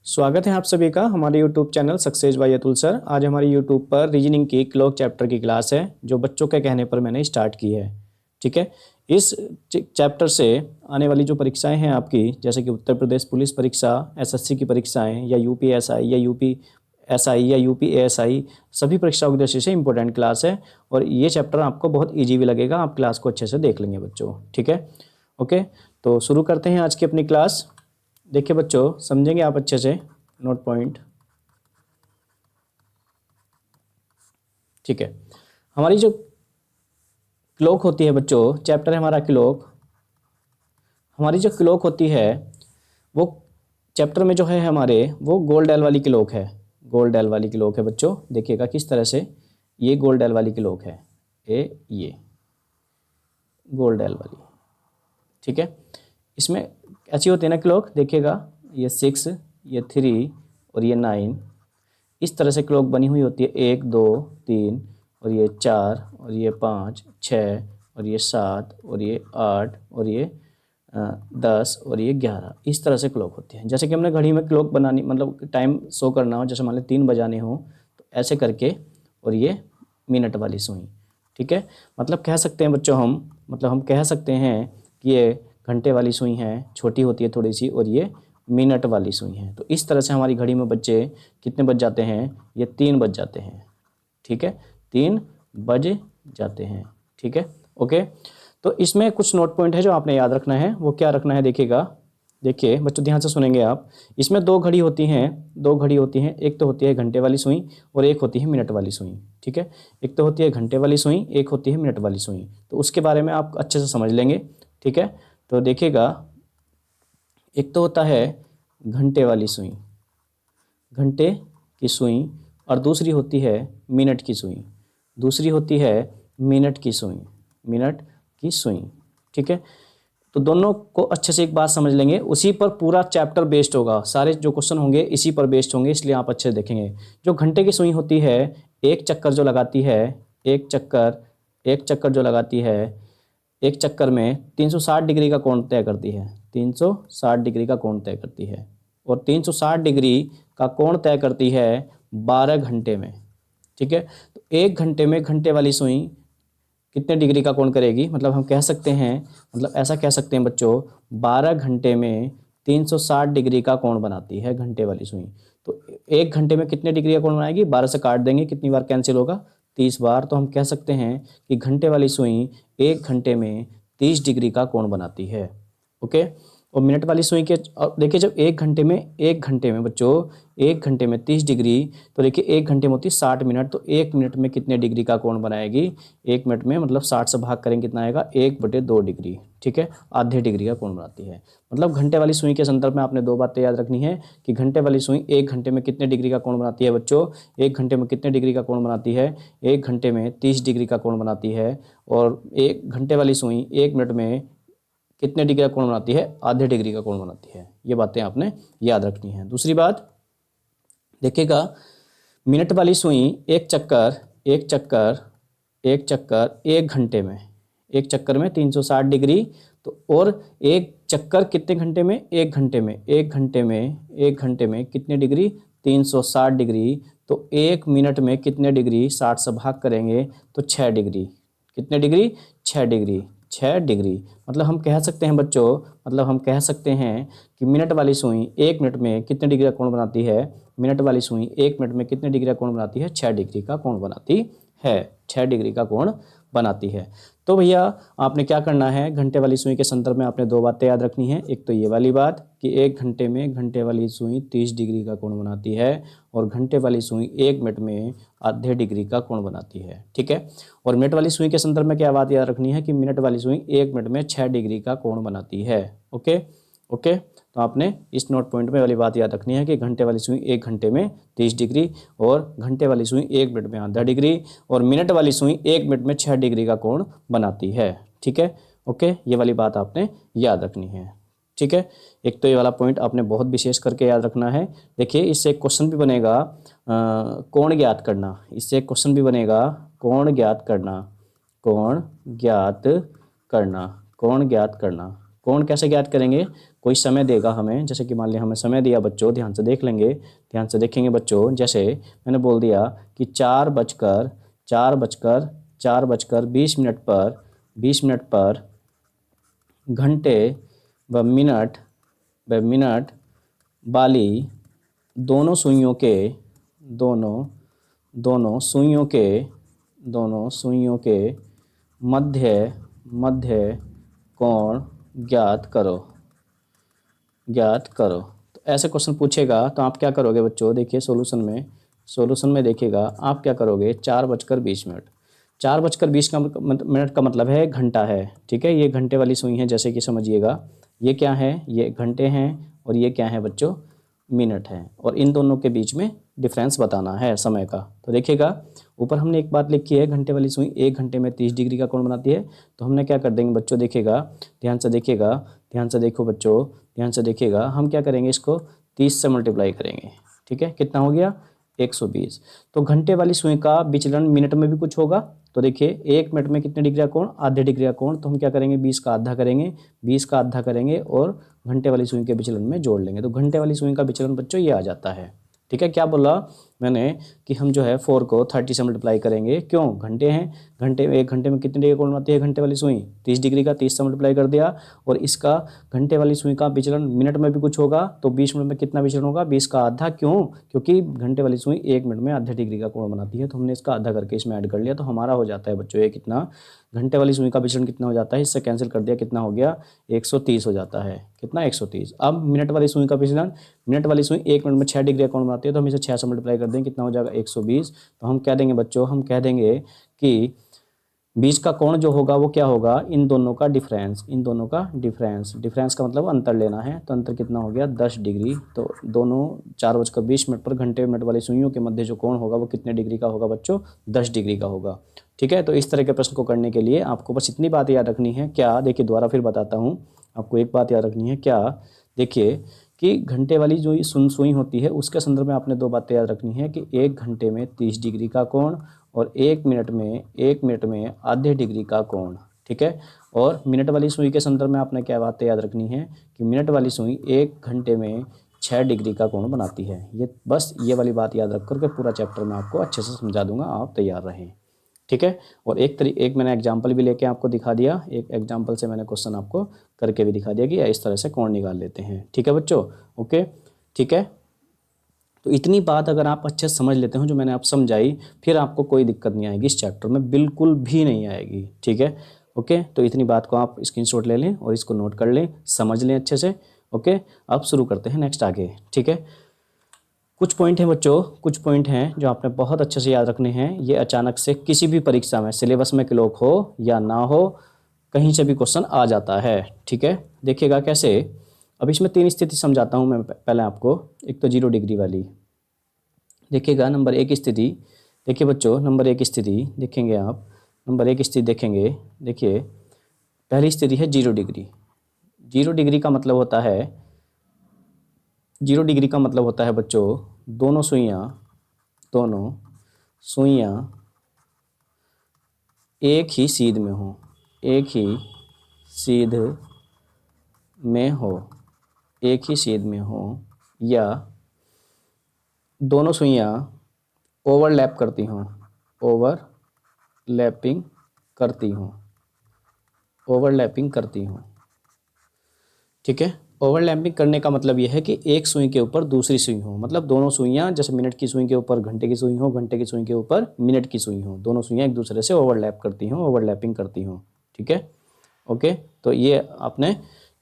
स्वागत है आप सभी का हमारे YouTube channel success by Atul sir. आज हमारे YouTube पर रीजनिंग की क्लॉक चैप्टर की क्लास है जो बच्चों के कहने पर मैंने स्टार्ट की है। ठीक है, इस चैप्टर से आने वाली जो परीक्षाएं हैं आपकी, जैसे कि उत्तर प्रदेश पुलिस परीक्षा, एसएससी की परीक्षाएं या यूपीएसआई या यूपीएसआई या यूपीएसआई, सभी परीक्षाओं की दृष्टि से इंपॉर्टेंट क्लास है और ये चैप्टर आपको बहुत ईजी भी लगेगा। आप क्लास को अच्छे से देख लेंगे बच्चों। ठीक है, ओके, तो शुरू करते हैं आज की अपनी क्लास। देखिए बच्चों, समझेंगे आप अच्छे से नोट पॉइंट। ठीक है, हमारी जो क्लॉक होती है बच्चों, चैप्टर है हमारा क्लॉक। हमारी जो क्लॉक होती है वो चैप्टर में जो है हमारे, वो गोल्ड एल वाली क्लॉक है। गोल्ड एल वाली क्लॉक है बच्चों। देखिएगा किस तरह से, ये गोल्ड एल वाली क्लॉक है, ये गोल्ड एल वाली। ठीक है, इसमें ऐसी होती है ना क्लॉक, देखिएगा ये 6, ये 3 और ये 9, इस तरह से क्लॉक बनी हुई होती है। 1 2 3 और ये 4 और ये 5 6 और ये 7 और ये 8 और ये 10 और ये 11, इस तरह से क्लॉक होती है। जैसे कि हमने घड़ी में क्लॉक बनानी, मतलब टाइम शो करना हो, जैसे मान लो 3 बजाने हो तो ऐसे करके, और ये मिनट वाली सुई। ठीक है, मतलब कह सकते हैं बच्चों हम कह सकते हैं कि ये घंटे वाली सुई है, छोटी होती है थोड़ी सी, और ये मिनट वाली सुई है। तो इस तरह से हमारी घड़ी में बच्चे कितने बज जाते हैं, ये 3 बज जाते हैं। ठीक है, 3 बज जाते हैं। ठीक है, ओके। तो इसमें कुछ नोट पॉइंट है जो आपने याद रखना है। वो क्या रखना है, देखिएगा। देखिए बच्चों, ध्यान से सुनेंगे आप। इसमें 2 घड़ी होती हैं। एक तो होती है घंटे वाली सुई और एक होती है मिनट वाली सुई। ठीक है, एक तो होती है घंटे वाली सुई, एक होती है मिनट वाली सुई। तो उसके बारे में आप अच्छे से समझ लेंगे। ठीक है, तो देखिएगा, एक तो होता है घंटे वाली सुई, घंटे की सुई, और दूसरी होती है मिनट की सुई, दूसरी होती है मिनट की सुई, मिनट की सुई। ठीक है, तो दोनों को अच्छे से एक बात समझ लेंगे, उसी पर पूरा चैप्टर बेस्ड होगा। सारे जो क्वेश्चन होंगे इसी पर बेस्ड होंगे, इसलिए आप अच्छे से देखेंगे। जो घंटे की सुई होती है, एक चक्कर जो लगाती है, एक चक्कर जो लगाती है, एक चक्कर में 360 डिग्री का कोण तय करती है। 360 डिग्री का कोण तय करती है, और 360 डिग्री का कोण तय करती है 12 घंटे में। ठीक है, तो 1 घंटे में घंटे वाली सुई कितने डिग्री का कोण करेगी, मतलब हम कह सकते हैं, मतलब ऐसा कह सकते हैं बच्चों, 12 घंटे में 360 डिग्री का कोण बनाती है घंटे वाली सुई। तो 1 घंटे में कितने डिग्री का कोण बनाएगी, 12 से काट देंगे, कितनी बार कैंसिल होगा, 30 बार। तो हम कह सकते हैं कि घंटे वाली सुई 1 घंटे में 30 डिग्री का कोण बनाती है। ओके, और मिनट वाली सुई के, देखिए जब 1 घंटे में बच्चों, 1 घंटे में 30 डिग्री, तो देखिए 1 घंटे में होती है 60 मिनट, तो 1 मिनट में कितने डिग्री का कोण बनाएगी, 1 मिनट में, मतलब 60 से भाग करेंगे कितना आएगा, 1/2 डिग्री। ठीक है, आधे डिग्री का कोण बनाती है। मतलब घंटे वाली सुई के संदर्भ में आपने 2 बातें याद रखनी है कि घंटे वाली सुई 1 घंटे में कितने डिग्री का कोण बनाती है बच्चों, 1 घंटे में कितने डिग्री का कोण बनाती है, 1 घंटे में 30 डिग्री का कोण बनाती है। और 1 घंटे वाली सुई 1 मिनट में कितने डिग्री का कोण बनाती है, आधे डिग्री का कोण बनाती है। ये बातें आपने याद रखनी है। दूसरी बात देखिएगा, मिनट वाली सुई एक चक्कर 1 घंटे में, एक चक्कर में 360 डिग्री, तो और एक चक्कर कितने घंटे में, 1 घंटे में, एक घंटे में कितने डिग्री, 360 डिग्री। तो 1 मिनट में कितने डिग्री, 60 से भाग करेंगे तो 6 डिग्री। कितने डिग्री, 6 डिग्री, 6 डिग्री। मतलब हम कह सकते हैं बच्चों, मतलब हम कह सकते हैं कि मिनट वाली सुई 1 मिनट में कितने डिग्री का कोण बनाती है, मिनट वाली सुई 1 मिनट में कितने डिग्री का कोण बनाती है, 6 डिग्री का कोण बनाती है, 6 डिग्री का कोण बनाती है। तो भैया आपने क्या करना है, घंटे वाली सुई के संदर्भ में आपने 2 बातें याद रखनी है। एक तो ये वाली बात कि 1 घंटे में घंटे वाली सुई 30 डिग्री का कोण बनाती है, और घंटे वाली सुई 1 मिनट में आधे डिग्री का कोण बनाती है। ठीक है, और मिनट वाली सुई के संदर्भ में क्या बात याद रखनी है कि मिनट वाली सुई 1 मिनट में 6 डिग्री का कोण बनाती है। ओके ओके, तो आपने इस नोट पॉइंट में वाली बात याद रखनी है कि घंटे वाली सुई 1 घंटे में 30 डिग्री, और घंटे वाली सुई 1 मिनट में आधा डिग्री, और मिनट वाली सुई 1 मिनट में 6 डिग्री का कोण बनाती है। ठीक है, ओके, ये वाली बात आपने याद रखनी है। ठीक है, एक तो ये वाला पॉइंट आपने बहुत विशेष करके याद रखना है। देखिए इससे एक क्वेश्चन भी बनेगा, कोण ज्ञात करना। इससे एक क्वेश्चन भी बनेगा, कोण ज्ञात करना, कोण ज्ञात करना, कोण ज्ञात करना। कोण कैसे ज्ञात करेंगे, कोई समय देगा हमें, जैसे कि मान लिया हमें समय दिया बच्चों, ध्यान से देख लेंगे, ध्यान से देखेंगे बच्चों। जैसे मैंने बोल दिया कि 4 बजकर 20 मिनट पर घंटे व मिनट वाली दोनों सुइयों के दोनों सुइयों के मध्य कोण ज्ञात करो। तो ऐसे क्वेश्चन पूछेगा तो आप क्या करोगे बच्चों, देखिए सॉल्यूशन में देखिएगा आप क्या करोगे। 4 बजकर 20 मिनट, 4 बजकर 20 मिनट का मतलब है घंटा है, ठीक है। ये घंटे वाली सुई है, जैसे कि समझिएगा ये क्या है, ये घंटे हैं और ये क्या है बच्चों, मिनट है। और इन दोनों के बीच में डिफरेंस बताना है समय का। तो देखिएगा ऊपर हमने एक बात लिखी है, घंटे वाली सुई 1 घंटे में 30 डिग्री का कोण बनाती है। तो हमने क्या कर देंगे बच्चों, देखिएगा ध्यान से देखिएगा, ध्यान से देखो बच्चों, ध्यान से देखिएगा, हम क्या करेंगे, इसको 30 से मल्टीप्लाई करेंगे, ठीक है। कितना हो गया, 120। तो घंटे वाली सुई का विचलन मिनट में भी कुछ होगा। तो देखिए 1 मिनट में कितने डिग्री का कोण, आधे डिग्री का कोण। तो हम क्या करेंगे, 20 का आधा करेंगे और घंटे वाली सुई के विचलन में जोड़ लेंगे। तो घंटे वाली सुई का विचलन बच्चों ये आ जाता है, ठीक है। क्या बोला मैंने कि हम जो है 4 को 30 से मल्टीप्लाई करेंगे, क्यों, घंटे हैं, 1 घंटे में कितने डिग्री का कोण बनाती है घंटे वाली सुई, 30 डिग्री का, 30 से मल्टीप्लाई कर दिया। और इसका घंटे वाली सुई का विचलन मिनट में भी कुछ होगा। तो 20 मिनट में कितना विचलन होगा, 20 का आधा, क्यों, क्योंकि घंटे वाली सुई 1 मिनट में आधे डिग्री का कोण बनाती है। तो हमने इसका आधा करके इसमें ऐड कर लिया। तो हमारा हो जाता है बच्चों ये कितना, घंटे वाली सुई का विचलन कितना हो जाता है, इससे कैंसिल कर दिया, कितना हो गया, 130 हो जाता है। कितना, 130। अब मिनट वाली सुई का विचलन, मिनट वाली सुई 1 मिनट में 6 डिग्री का कोण बनाती है। तो हम इसे 6 से मल्टीप्लाई कर देंगे, कितना हो जाएगा, 120। तो हम कह देंगे बच्चों, हम कह देंगे कि बीच का कोण जो होगा वो क्या होगा, इन दोनों का डिफरेंस, डिफरेंस का मतलब अंतर लेना है। तो अंतर कितना हो गया, 10 डिग्री। तो दोनों 4 बजकर 20 मिनट पर घंटे मिनट वाली सुइयों के मध्य जो कोण होगा वो कितने डिग्री का होगा बच्चों, 10 डिग्री का होगा, ठीक है। तो इस तरह के प्रश्न को करने के लिए आपको बस इतनी बात याद रखनी है, क्या, देखिए दोबारा फिर बताता हूँ, आपको एक बात याद रखनी है, क्या, देखिए कि घंटे वाली जो सुई होती है उसके संदर्भ में आपने 2 बातें याद रखनी है कि 1 घंटे में 30 डिग्री का कोण और 1 मिनट में आधे डिग्री का कोण, ठीक है। और मिनट वाली सुई के संदर्भ में आपने क्या बातें याद रखनी है कि मिनट वाली सुई 1 घंटे में 6 डिग्री का कोण बनाती है। ये बस ये वाली बात याद रख करके पूरा चैप्टर मैं आपको अच्छे से समझा दूंगा, आप तैयार रहें, ठीक है। और एक मैंने एग्जाम्पल भी लेके आपको दिखा दिया, एक एग्जाम्पल से मैंने क्वेश्चन आपको करके भी दिखा दिया कि इस तरह से कोण निकाल लेते हैं, ठीक है बच्चों, ओके, ठीक है। तो इतनी बात अगर आप अच्छे से समझ लेते हो जो मैंने आप समझाई, फिर आपको कोई दिक्कत नहीं आएगी इस चैप्टर में, बिल्कुल भी नहीं आएगी, ठीक है, ओके। तो इतनी बात को आप स्क्रीनशॉट ले लें और इसको नोट कर लें, समझ लें अच्छे से, ओके। अब शुरू करते हैं नेक्स्ट आगे, ठीक है। कुछ पॉइंट हैं बच्चों, कुछ पॉइंट हैं जो आपने बहुत अच्छे से याद रखने हैं। ये अचानक से किसी भी परीक्षा में, सिलेबस में क्लॉक हो या ना हो, कहीं से भी क्वेश्चन आ जाता है, ठीक है। देखिएगा कैसे, अब इसमें 3 स्थिति समझाता हूँ मैं पहले आपको। एक तो 0 डिग्री वाली, देखिएगा नंबर 1 स्थिति, देखिए बच्चों नंबर 1 स्थिति देखेंगे आप, नंबर 1 स्थिति देखेंगे, देखिए पहली स्थिति है 0 डिग्री। 0 डिग्री का मतलब होता है, 0 डिग्री का मतलब होता है बच्चों, दोनों सुइयाँ एक ही सीध में हो, एक ही सीध में हो, या दोनों सुइयाँ ओवरलैप करती हों, ओवरलैपिंग करती हों, ठीक है। ओवरलैपिंग करने का मतलब यह है कि एक सुई के ऊपर दूसरी सुई हो, मतलब दोनों सुइयाँ, जैसे मिनट की सुई के ऊपर घंटे की सुई हो, घंटे की सुई के ऊपर मिनट की सुई हो, दोनों सुइयाँ एक दूसरे से ओवरलैप करती हों, ओवरलैपिंग करती हों, ठीक है, ओके। तो ये आपने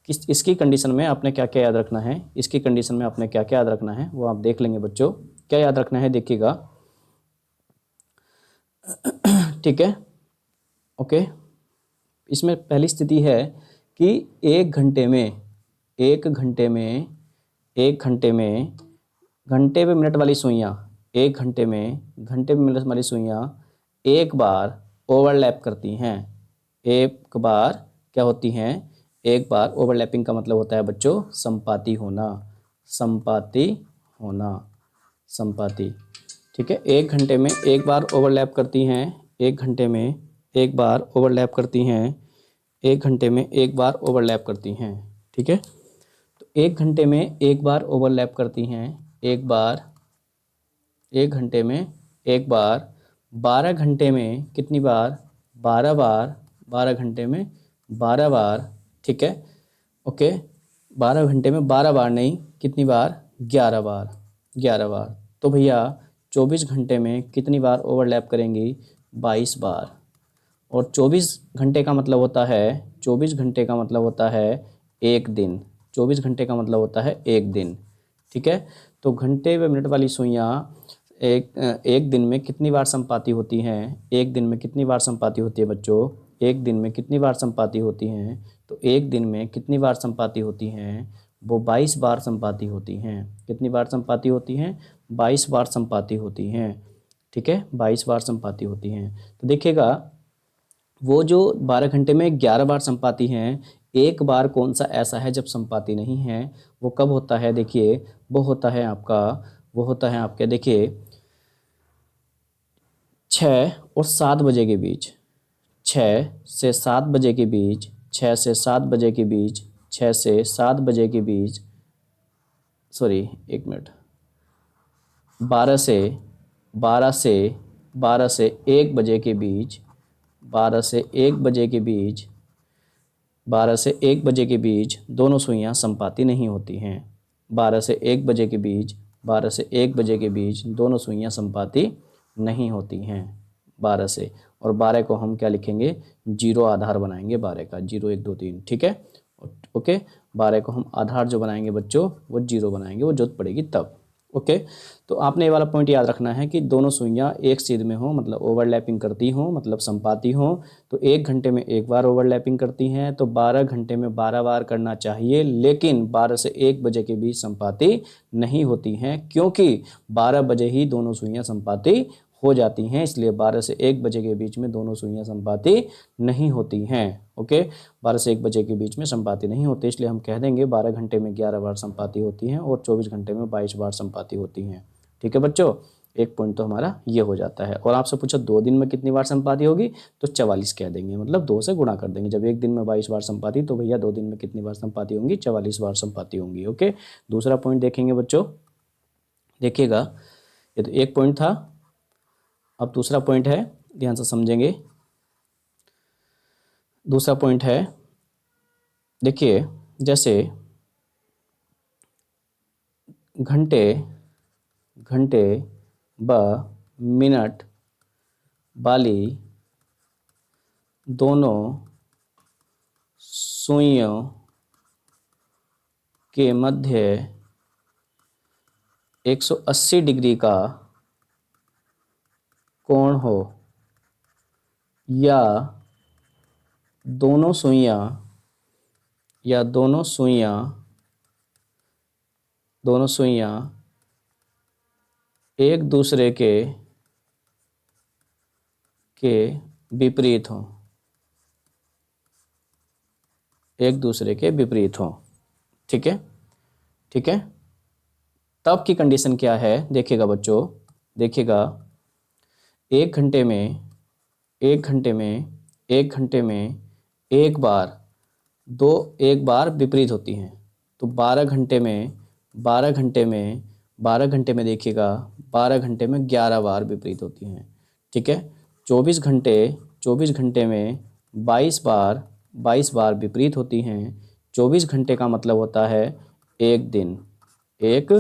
इसकी कंडीशन में आपने क्या क्या याद रखना है, इसकी कंडीशन में आपने क्या क्या याद रखना है वो आप देख लेंगे बच्चों। क्या याद रखना है देखिएगा, ठीक है, ओके। इसमें पहली स्थिति है कि एक घंटे में घंटे पे मिनट वाली सुइयाँ, एक घंटे में मिनट वाली सुइयाँ एक बार ओवरलैप करती हैं, एक बार क्या होती हैं, एक बार। ओवरलैपिंग का मतलब होता है बच्चों संपाती होना, ठीक है। एक घंटे में एक बार ओवरलैप करती हैं, एक घंटे में एक बार ओवरलैप करती हैं, एक घंटे में एक बार ओवरलैप करती हैं, ठीक है। तो 1 घंटे में एक बार ओवरलैप करती हैं, एक बार, 1 घंटे में एक बार, 12 घंटे में कितनी बार, 12 बार, 12 घंटे में 12 बार, ठीक है, ओके। 12 घंटे में 12 बार नहीं, कितनी बार, 11 बार, 11 बार। तो भैया 24 घंटे में कितनी बार ओवरलैप करेंगी, 22 बार। और 24 घंटे का मतलब होता है, 24 घंटे का मतलब होता है एक दिन, 24 घंटे का मतलब होता है एक दिन, ठीक है। तो घंटे व मिनट वाली सुइयाँ एक दिन में कितनी बार संपाती होती हैं, एक दिन में कितनी बार संपाती होती है बच्चों, एक दिन में कितनी बार संपाती होती हैं, तो एक दिन में कितनी बार संपाती होती हैं, वो 22 बार संपाती होती हैं। कितनी बार संपाती होती हैं, 22 बार संपाती होती हैं, ठीक है, 22 बार संपाती होती हैं। तो देखिएगा वो जो 12 घंटे में 11 बार संपाती हैं, एक बार कौन सा ऐसा है जब संपाती नहीं है, वो कब होता है, देखिए वो होता है आपका, वो होता है आपके, देखिए 6 और 7 बजे के बीच, 6 से 7 बजे के बीच, 6 से 7 बजे के बीच, 6 से 7 बजे के बीच, सॉरी एक मिनट, 12 से 12 से 12 से 1 बजे के बीच, 12 से 1 बजे के बीच, 12 से 1 बजे के बीच दोनों सुइयां संपाती नहीं होती हैं। 12 से 1 बजे के बीच, 12 से 1 बजे के बीच दोनों सुइयां संपाती नहीं होती हैं। 12 से, और 12 को हम क्या लिखेंगे, जीरो आधार बनाएंगे 12 का, 0 1 2 3, ठीक है, ओके। 12 को हम आधार जो बनाएंगे बच्चों, वो जीरो बनाएंगे, वो जरूरत पड़ेगी तब, ओके। तो आपने ये वाला पॉइंट याद रखना है कि दोनों सुइयां एक सीध में हो, मतलब ओवरलैपिंग करती हों, मतलब संपाती हों। तो 1 घंटे में एक बार ओवरलैपिंग करती हैं, तो 12 घंटे में 12 बार करना चाहिए, लेकिन 12 से 1 बजे के बीच संपाती नहीं होती हैं, क्योंकि 12 बजे ही दोनों सुइयां संपाती हो जाती हैं, इसलिए 12 से 1 बजे के बीच में दोनों सुइयां संपाती नहीं होती हैं, ओके। 12 से 1 बजे के बीच में संपाती नहीं होती, इसलिए हम कह देंगे 12 घंटे में 11 बार संपाती होती हैं और 24 घंटे में 22 बार संपाती होती हैं, ठीक है बच्चों। एक पॉइंट तो हमारा ये हो जाता है। और आपसे पूछा 2 दिन में कितनी बार संपाती होगी, तो 44 कह देंगे, मतलब 2 से गुणा कर देंगे। जब एक दिन में 22 बार संपाती, तो भैया 2 दिन में कितनी बार संपाती होंगी, 44 बार संपाती होंगी, ओके। दूसरा पॉइंट देखेंगे बच्चों, देखिएगा ये तो एक पॉइंट था, अब दूसरा पॉइंट है, ध्यान से समझेंगे। दूसरा पॉइंट है, देखिए जैसे घंटे, घंटे व मिनट वाली दोनों सुइयों के मध्य 180 डिग्री का कोण हो, या दोनों सुइयां, या दोनों सुइयां एक दूसरे के विपरीत हों, एक दूसरे के विपरीत हों, ठीक है, ठीक है। तब की कंडीशन क्या है, देखिएगा बच्चों, देखिएगा 1 घंटे में, 1 घंटे में, 1 घंटे में एक बार, एक बार विपरीत होती हैं। तो 12 घंटे में, 12 घंटे में, 12 घंटे में देखिएगा 12 घंटे में 11 बार विपरीत होती हैं, ठीक है। 24 घंटे, 24 घंटे में 22 बार, 22 बार विपरीत होती हैं। 24 घंटे का मतलब होता है एक दिन, एक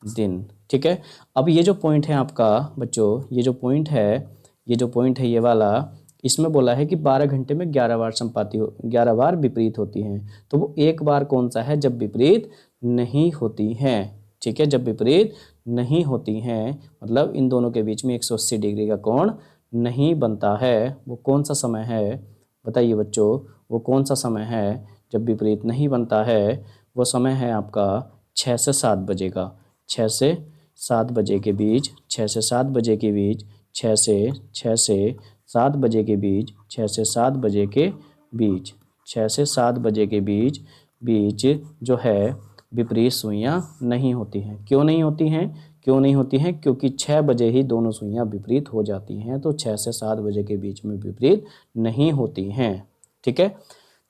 दिन, ठीक है। अब ये जो पॉइंट है आपका बच्चों, ये जो पॉइंट है, ये जो पॉइंट है ये वाला, इसमें बोला है कि 12 घंटे में 11 बार संपाती हो, 11 बार विपरीत होती हैं। तो वो एक बार कौन सा है, जब विपरीत नहीं होती हैं, ठीक है, जब विपरीत नहीं होती हैं, मतलब इन दोनों के बीच में 180 डिग्री का कोण नहीं बनता है। वो कौन सा समय है, बताइए बच्चों, वो कौन सा समय है जब विपरीत नहीं बनता है। वो समय है आपका 6 से 7 बजे का, 6 से 7 बजे के बीच, 6 से 7 बजे के बीच, 6 से 7 बजे के बीच, 6 से 7 बजे के बीच, 6 से 7 बजे के बीच जो है विपरीत सुइयां नहीं होती हैं। क्यों नहीं होती हैं, क्यों नहीं होती हैं, क्योंकि 6 बजे ही दोनों सुइयां विपरीत हो जाती हैं। तो 6 से 7 बजे के बीच में विपरीत नहीं होती हैं, ठीक है।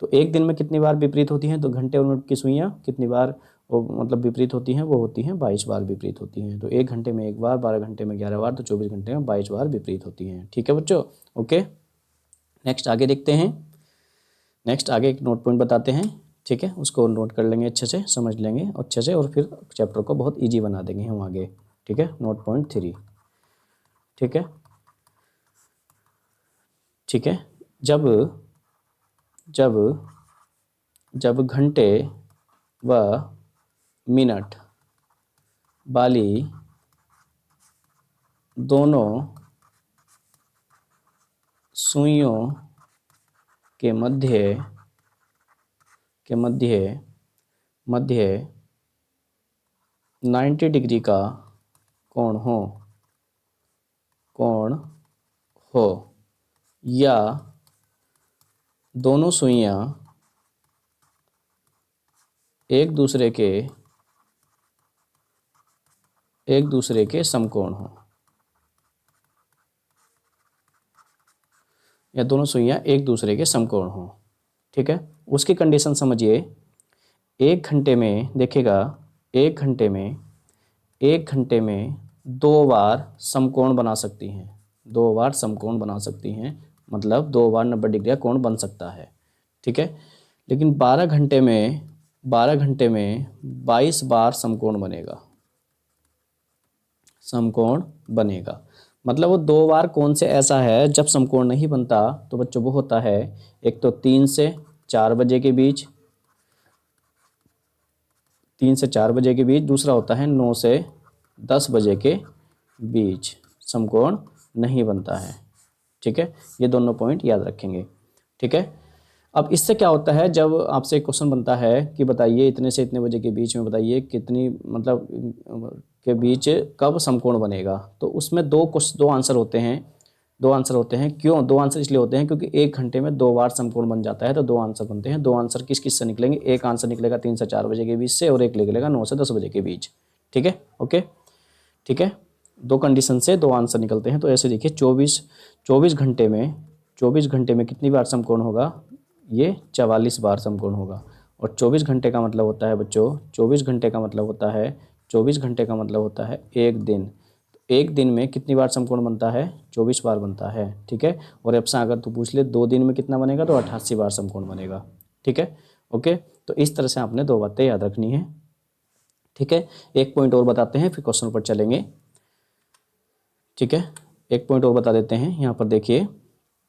तो एक दिन में कितनी बार विपरीत होती हैं, तो घंटे और मिनट की सुइयां कितनी बार वो मतलब विपरीत होती हैं वो होती हैं 22 बार विपरीत होती हैं। तो 1 घंटे में 1 बार, 12 घंटे में 11 बार, तो 24 घंटे में 22 बार विपरीत होती हैं। ठीक है बच्चों, ओके। नेक्स्ट आगे देखते हैं। नेक्स्ट आगे एक नोट पॉइंट बताते हैं, ठीक है, उसको नोट कर लेंगे, अच्छे से समझ लेंगे अच्छे से, और फिर चैप्टर को बहुत ईजी बना देंगे हम आगे। ठीक है, नोट पॉइंट 3। ठीक है, ठीक है। जब जब जब घंटे व मिनट वाली दोनों सुइयों के मध्य के मध्य मध्य 90 डिग्री का कोण हो या दोनों सुइयां एक दूसरे के समकोण हो, या दोनों सुइयां एक दूसरे के समकोण हो। ठीक है, उसकी कंडीशन समझिए। 1 घंटे में देखिएगा, 1 घंटे में 2 बार समकोण बना सकती हैं, 2 बार समकोण बना सकती हैं, मतलब 2 बार 90 डिग्री का कोण बन सकता है। ठीक है, लेकिन 12 घंटे में 22 बार समकोण बनेगा। मतलब वो 2 बार कौन से ऐसा है जब समकोण नहीं बनता, तो बच्चों वो होता है, एक तो 3 से 4 बजे के बीच, 3 से 4 बजे के बीच, दूसरा होता है 9 से 10 बजे के बीच समकोण नहीं बनता है। ठीक है, ये दोनों पॉइंट याद रखेंगे। ठीक है, अब इससे क्या होता है, जब आपसे एक क्वेश्चन बनता है कि बताइए इतने से इतने बजे के बीच में बताइए कितनी मतलब के बीच कब समकोण बनेगा, तो उसमें दो आंसर होते हैं। 2 आंसर होते हैं। क्यों 2 आंसर? इसलिए होते हैं क्योंकि 1 घंटे में 2 बार समकोण बन जाता है, तो 2 आंसर बनते हैं। 2 आंसर किस किस से निकलेंगे? एक आंसर निकलेगा 3 से 4 बजे के बीच से, और एक निकलेगा 9 से 10 बजे के बीच। ठीक है, ओके, ठीक है। 2 कंडीशन से 2 आंसर निकलते हैं। तो ऐसे देखिए 24 घंटे में कितनी बार समकोण होगा? ये 44 बार समकोण होगा। और 24 घंटे का मतलब होता है बच्चों, 24 घंटे का मतलब होता है 24 घंटे का मतलब होता है एक दिन। एक दिन में कितनी बार समकोण बनता है? 24 बार बनता है। ठीक है, और अब से अगर तू पूछ ले 2 दिन में कितना बनेगा, तो 88 बार समकोण बनेगा। ठीक है, ओके। तो इस तरह से आपने 2 बातें याद रखनी है। ठीक है, एक पॉइंट और बताते हैं फिर क्वेश्चन पर चलेंगे। ठीक है, एक पॉइंट और बता देते हैं, यहाँ पर देखिए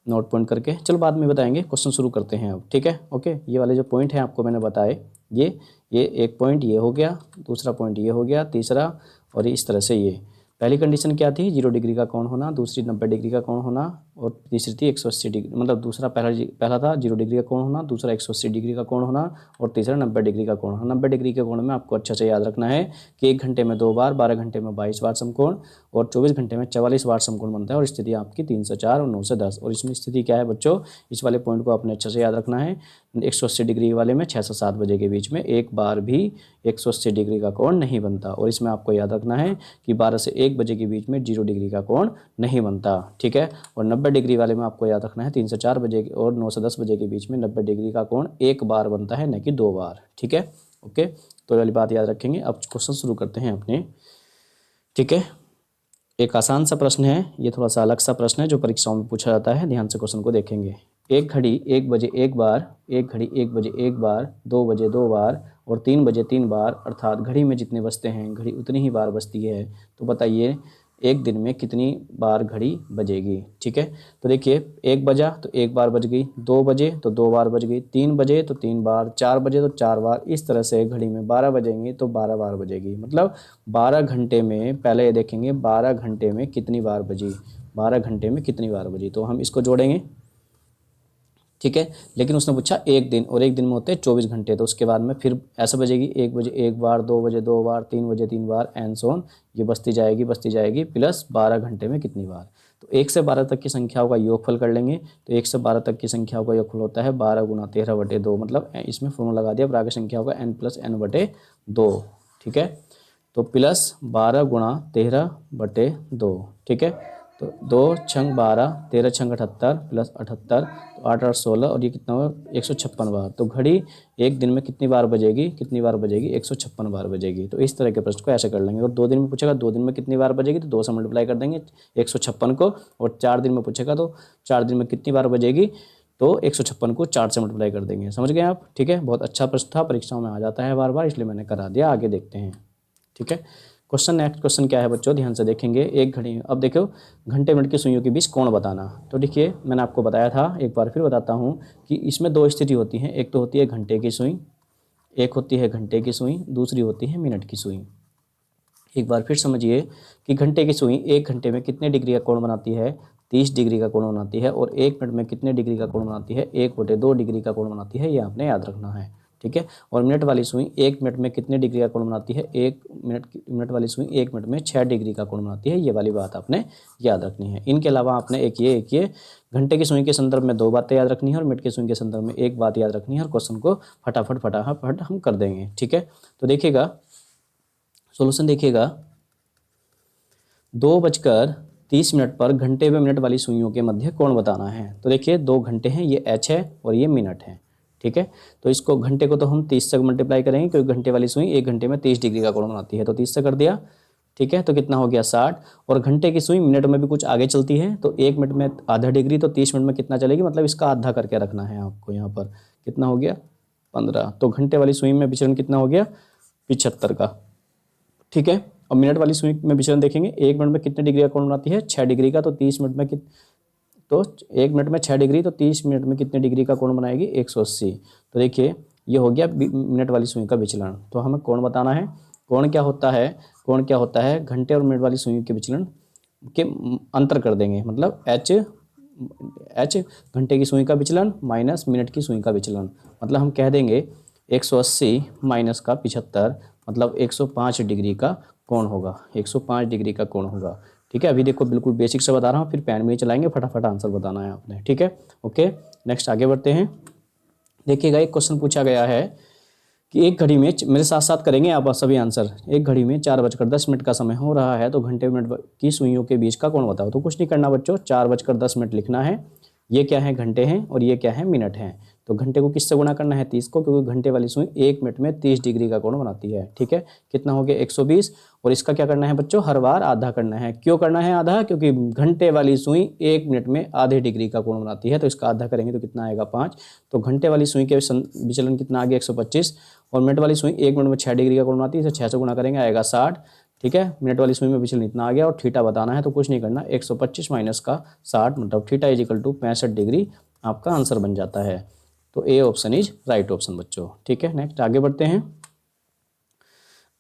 नोट पॉइंट करके, चलो बाद में बताएंगे, क्वेश्चन शुरू करते हैं अब। ठीक है, ओके। ये वाले जो पॉइंट हैं आपको मैंने बताए, ये एक पॉइंट ये हो गया, दूसरा पॉइंट ये हो गया, तीसरा, और इस तरह से ये पहली कंडीशन क्या थी? 0 डिग्री का कोण होना, दूसरी 90 डिग्री का कोण होना, और तीसरी थी 180 डिग्री, मतलब दूसरा पहला था 0 डिग्री का कोण होना, दूसरा 180 डिग्री का कोण होना, और तीसरा 90 डिग्री का कोण होना। 90 डिग्री के कोण में आपको अच्छा से याद रखना है कि 1 घंटे में 2 बार, 12 घंटे में 22 बार समकोण, और 24 घंटे में 44 बार समकोण बनता है। और स्थिति आपकी 3 से 4 और 9 से 10। और इसमें स्थिति क्या है बच्चों? इस वाले पॉइंट को आपने अच्छे से याद रखना है। 180 डिग्री वाले में 6 से 7 बजे के बीच में एक बार भी 180 डिग्री का कोण नहीं बनता। और इसमें आपको याद रखना है कि 12 से 1 बजे के बीच में 0 डिग्री का कोण नहीं बनता। ठीक है, और 90 डिग्री वाले में आपको याद रखना है 3 से 4 बजे और 9 से 10 बजे के बीच में 90 डिग्री का कोण एक बार बनता है, न कि 2 बार। ठीक है, ओके, तो वाली बात याद रखेंगे। अब क्वेश्चन शुरू करते हैं अपने। ठीक है, एक आसान सा प्रश्न है, ये थोड़ा सा अलग सा प्रश्न है जो परीक्षाओं में पूछा जाता है। ध्यान से क्वेश्चन को देखेंगे। एक घड़ी 1 बजे 1 बार, एक घड़ी 1 बजे 1 बार, 2 बजे 2 बार, और 3 बजे 3 बार, अर्थात घड़ी में जितने बजते हैं घड़ी उतनी ही बार बजती है। तो बताइए एक दिन में कितनी बार घड़ी बजेगी? ठीक है, तो देखिए 1 बजा तो 1 बार बज गई, 2 बजे तो 2 बार बज गई, 3 बजे तो 3 बार, 4 बजे तो 4 बार। इस तरह से घड़ी में 12 बजेंगे तो 12 बार बजेगी। मतलब 12 घंटे में, पहले ये देखेंगे 12 घंटे में कितनी बार बजी, 12 घंटे में कितनी बार बजी, तो हम इसको जोड़ेंगे। ठीक है, लेकिन उसने पूछा एक दिन, और एक दिन में होते हैं 24 घंटे, तो उसके बाद में फिर ऐसा बजेगी 1 बजे 1 बार, 2 बजे 2 बार, 3 बजे 3 बार, एंड सो ऑन, ये बजती जाएगी प्लस 12 घंटे में कितनी बार। तो 1 से 12 तक की संख्याओं का योगफल कर लेंगे। तो 1 से 12 तक की संख्याओं का योगफल होता है 12 गुना 13/2, मतलब इसमें फॉर्मूला लगा दिया प्राकृत संख्याओं का n + n/2। ठीक है, तो प्लस 12 गुणा 13/2। ठीक है, तो 2 छंग 12, 13 छंग 78 प्लस 78, तो 8 8 16 और ये कितना हुआ 156 बार। तो घड़ी एक दिन में कितनी बार बजेगी, कितनी बार बजेगी, 156 बार बजेगी। तो इस तरह के प्रश्न को ऐसे कर लेंगे। और 2 दिन में पूछेगा 2 दिन में कितनी बार बजेगी, तो 2 से मल्टीप्लाई कर देंगे 156 को। और 4 दिन में पूछेगा तो 4 दिन में कितनी बार बजेगी, तो 156 को 4 से मल्टीप्लाई कर देंगे। समझ गए आप? ठीक है, बहुत अच्छा प्रश्न था, परीक्षाओं में आ जाता है बार बार, इसलिए मैंने करा दिया। आगे देखते हैं। ठीक है, क्वेश्चन नेक्स्ट क्वेश्चन क्या है बच्चों, ध्यान से देखेंगे। एक घड़ी, अब देखो घंटे मिनट की सुइयों के बीच कोण बताना। तो देखिए मैंने आपको बताया था, एक बार फिर बताता हूँ कि इसमें 2 स्थिति होती हैं। एक तो होती है घंटे की सुई, एक होती है घंटे की सुई, दूसरी होती है मिनट की सुई। एक बार फिर समझिए कि घंटे की सुई 1 घंटे में कितने डिग्री का कोण बनाती है, 30 डिग्री का कोण बनाती है। और 1 मिनट में कितने डिग्री का कोण बनाती है, 1/2 डिग्री का कोण बनाती है। ये आपने याद रखना है। ठीक है, और मिनट वाली सुई 1 मिनट में कितने डिग्री का कोण बनाती है, मिनट वाली सुई 1 मिनट में 6 डिग्री का कोण बनाती है। ये वाली बात आपने याद रखनी है। इनके अलावा आपने एक ये घंटे की सुई के संदर्भ में 2 बातें याद रखनी है और मिनट की सुई के संदर्भ में 1 बात याद रखनी है। और क्वेश्चन को फटाफट हम कर देंगे। ठीक है, तो देखिएगा सोल्यूशन, देखिएगा 2:30 पर घंटे व मिनट वाली सुइयों के मध्य कोण बताना है। तो देखिए 2 घंटे हैं, ये h है और ये मिनट है। ठीक है, तो इसको घंटे को तो हम 30 से मल्टीप्लाई करेंगे, क्योंकि घंटे वाली सुई 1 घंटे में 30 डिग्री का कोण बनाती है। तो 30 से कर दिया। ठीक है, तो कितना हो गया 60। और घंटे की सुई मिनट में भी कुछ आगे चलती है, तो 1 मिनट में आधा डिग्री, तो 30 मिनट में कितना चलेगी, मतलब इसका आधा करके रखना है आपको। यहाँ पर कितना हो गया 15। तो घंटे वाली सुई में विचलन कितना हो गया 75 का। ठीक है, और मिनट वाली सुई में विचलन देखेंगे, 1 मिनट में कितने डिग्री का कोण बनाती है, 6 डिग्री का। तो 30 मिनट में तो 1 मिनट में 6 डिग्री, तो 30 मिनट में कितने डिग्री का कोण बनाएगी 180। तो देखिए ये हो गया मिनट वाली सुई का विचलन। तो हमें कोण बताना है। कोण क्या होता है, कोण क्या होता है, घंटे और मिनट वाली सुई के विचलन के अंतर कर देंगे, मतलब एच घंटे की सुई का विचलन माइनस मिनट की सुई का विचलन। मतलब हम कह देंगे 180 माइनस का 75, मतलब 105 डिग्री का कोण होगा, 105 डिग्री का कोण होगा। ठीक है, अभी देखो बिल्कुल बेसिक से बता रहा हूँ, फिर पेन में चलाएंगे, फटाफट आंसर बताना है आपने। ठीक है, ओके, नेक्स्ट आगे बढ़ते हैं। देखिएगा एक क्वेश्चन पूछा गया है कि एक घड़ी में, मेरे साथ साथ करेंगे आप सभी आंसर, एक घड़ी में 4:10 का समय हो रहा है, तो घंटे मिनट की सुइयों के बीच का कोण बताओ। तो कुछ नहीं करना बच्चों, 4:10 लिखना है। ये क्या है, घंटे हैं, और ये क्या है, मिनट हैं। तो घंटे को किससे गुणा करना है, 30 को, क्योंकि घंटे वाली सुई 1 मिनट में 30 डिग्री का कोण बनाती है। ठीक है, कितना हो गया 120। और इसका क्या करना है बच्चों, हर बार आधा करना है। क्यों करना है आधा, क्योंकि घंटे वाली सुई 1 मिनट में आधे डिग्री का कोण बनाती है, तो इसका आधा करेंगे तो कितना आएगा 5। तो घंटे वाली सुई के विचलन कितना आ गया 125। और मिनट वाली सुई 1 मिनट में 6 डिग्री का कोण बनाती है, इसे 6 से गुणा करेंगे आएगा 60। ठीक है, मिनट वाली सुई में विचलन इतना आ गया। और थीटा बताना है, तो कुछ नहीं करना, 125 माइनस का 60, मतलब थीटा इजिकल टू 65 डिग्री आपका आंसर बन जाता है। तो A option is right option बच्चों। ठीक है, नेक्स्ट आगे बढ़ते हैं।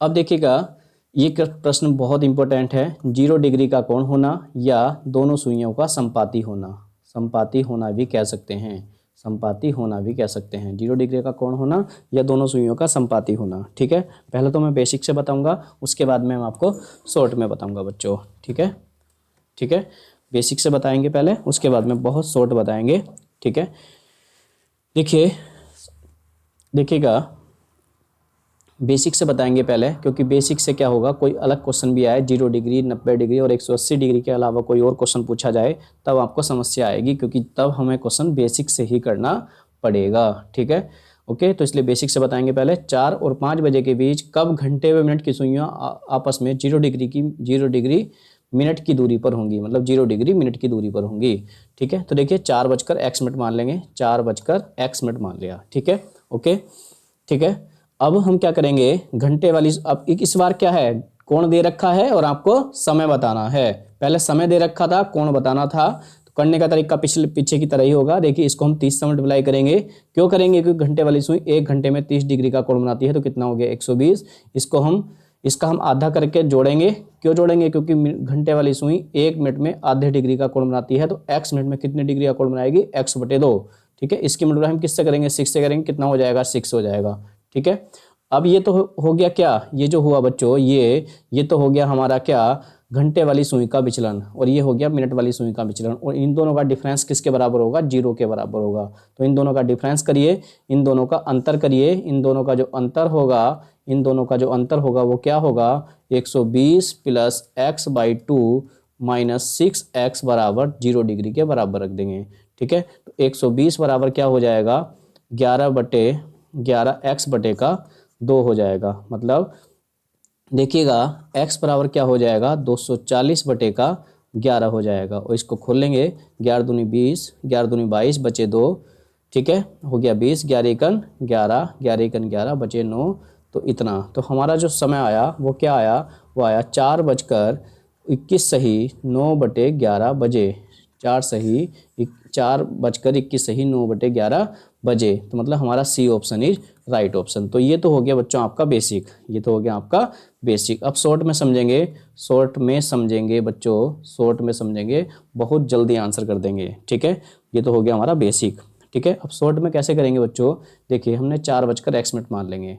अब देखिएगा ये प्रश्न बहुत इंपॉर्टेंट है, 0 डिग्री का कोण होना या दोनों सुइयों का संपाती होना। संपाती होना भी कह सकते हैं, संपाती होना भी कह सकते हैं। 0 डिग्री का कोण होना या दोनों सुइयों का संपाती होना। ठीक है, पहले तो मैं बेसिक से बताऊंगा, उसके बाद में मैं आपको शॉर्ट में बताऊंगा बच्चों। ठीक है, ठीक है, बेसिक से बताएंगे पहले, उसके बाद में बहुत शॉर्ट बताएंगे। ठीक है, देखिएगा बेसिक से बताएंगे पहले, क्योंकि बेसिक से क्या होगा, कोई अलग क्वेश्चन भी आए 0 डिग्री 90 डिग्री और 180 डिग्री के अलावा कोई और क्वेश्चन पूछा जाए, तब आपको समस्या आएगी, क्योंकि तब हमें क्वेश्चन बेसिक से ही करना पड़ेगा। ठीक है, ओके, तो इसलिए बेसिक से बताएंगे पहले। 4 और 5 बजे के बीच कब घंटे व मिनट की सुइयां आपस में 0 डिग्री मिनट की दूरी पर होंगी, मतलब 0 डिग्री मिनट की दूरी पर होंगी। ठीक है, तो देखिए 4:x मिनट मान लेंगे, 4:x मिनट मान लिया। ठीक है, ओके, ठीक है। अब हम क्या करेंगे, घंटे वाली, अब इस बार क्या है, कोण दे रखा है और आपको समय बताना है। पहले समय दे रखा था, कोण बताना था। तो करने का तरीका पीछे की तरह ही होगा। देखिए इसको हम 30 से मल्टीप्लाई करेंगे। क्यों करेंगे, क्योंकि घंटे वाली सुई 1 घंटे में 30 डिग्री का कोण बनाती है, तो कितना हो गया 120। इसका हम आधा करके जोड़ेंगे। क्यों जोड़ेंगे, क्योंकि घंटे वाली सुई 1 मिनट में आधे डिग्री का कोण बनाती है, तो x मिनट में कितने डिग्री का कोण बनाएगी, x/2। ठीक है, इसकी मल्टीप्लाई हम किससे करेंगे, 6 से करेंगे, कितना हो जाएगा 6 हो जाएगा। ठीक है, अब ये तो हो गया क्या, ये जो हुआ बच्चों, ये तो हो गया हमारा क्या, घंटे वाली सुई का विचलन, और ये हो गया मिनट वाली सुई का विचलन। और इन दोनों का डिफरेंस किसके बराबर होगा, 0 के बराबर होगा। तो इन दोनों का डिफरेंस करिए, इन दोनों का अंतर करिए। इन दोनों का जो अंतर होगा वो क्या होगा, 120 + x/2 -6x बराबर 0 डिग्री के बराबर रख देंगे। ठीक है, तो 120 बराबर क्या हो जाएगा, 11/2 हो जाएगा। मतलब देखिएगा x बराबर क्या हो जाएगा, 240/11 हो जाएगा। और इसको खोल लेंगे, 11 दूनी 20, 11 दूनी 22 बचे 2। ठीक है, हो गया 20, 11 एकन 11, 11 एकन 11 बचे 9। तो इतना, तो हमारा जो समय आया वो क्या आया, वो आया 4:21 सही 9/11 बजे। 4:21 सही 9/11 बजे। तो मतलब हमारा C option is right option. तो ये तो हो गया बच्चों आपका बेसिक, ये तो हो गया आपका बेसिक। अब शॉर्ट में समझेंगे, शॉर्ट में समझेंगे बच्चों, शॉर्ट में समझेंगे, बहुत जल्दी आंसर कर देंगे। ठीक है, ये तो हो गया हमारा बेसिक। ठीक है, अब शॉर्ट में कैसे करेंगे बच्चों, देखिए हमने 4:x मान लेंगे,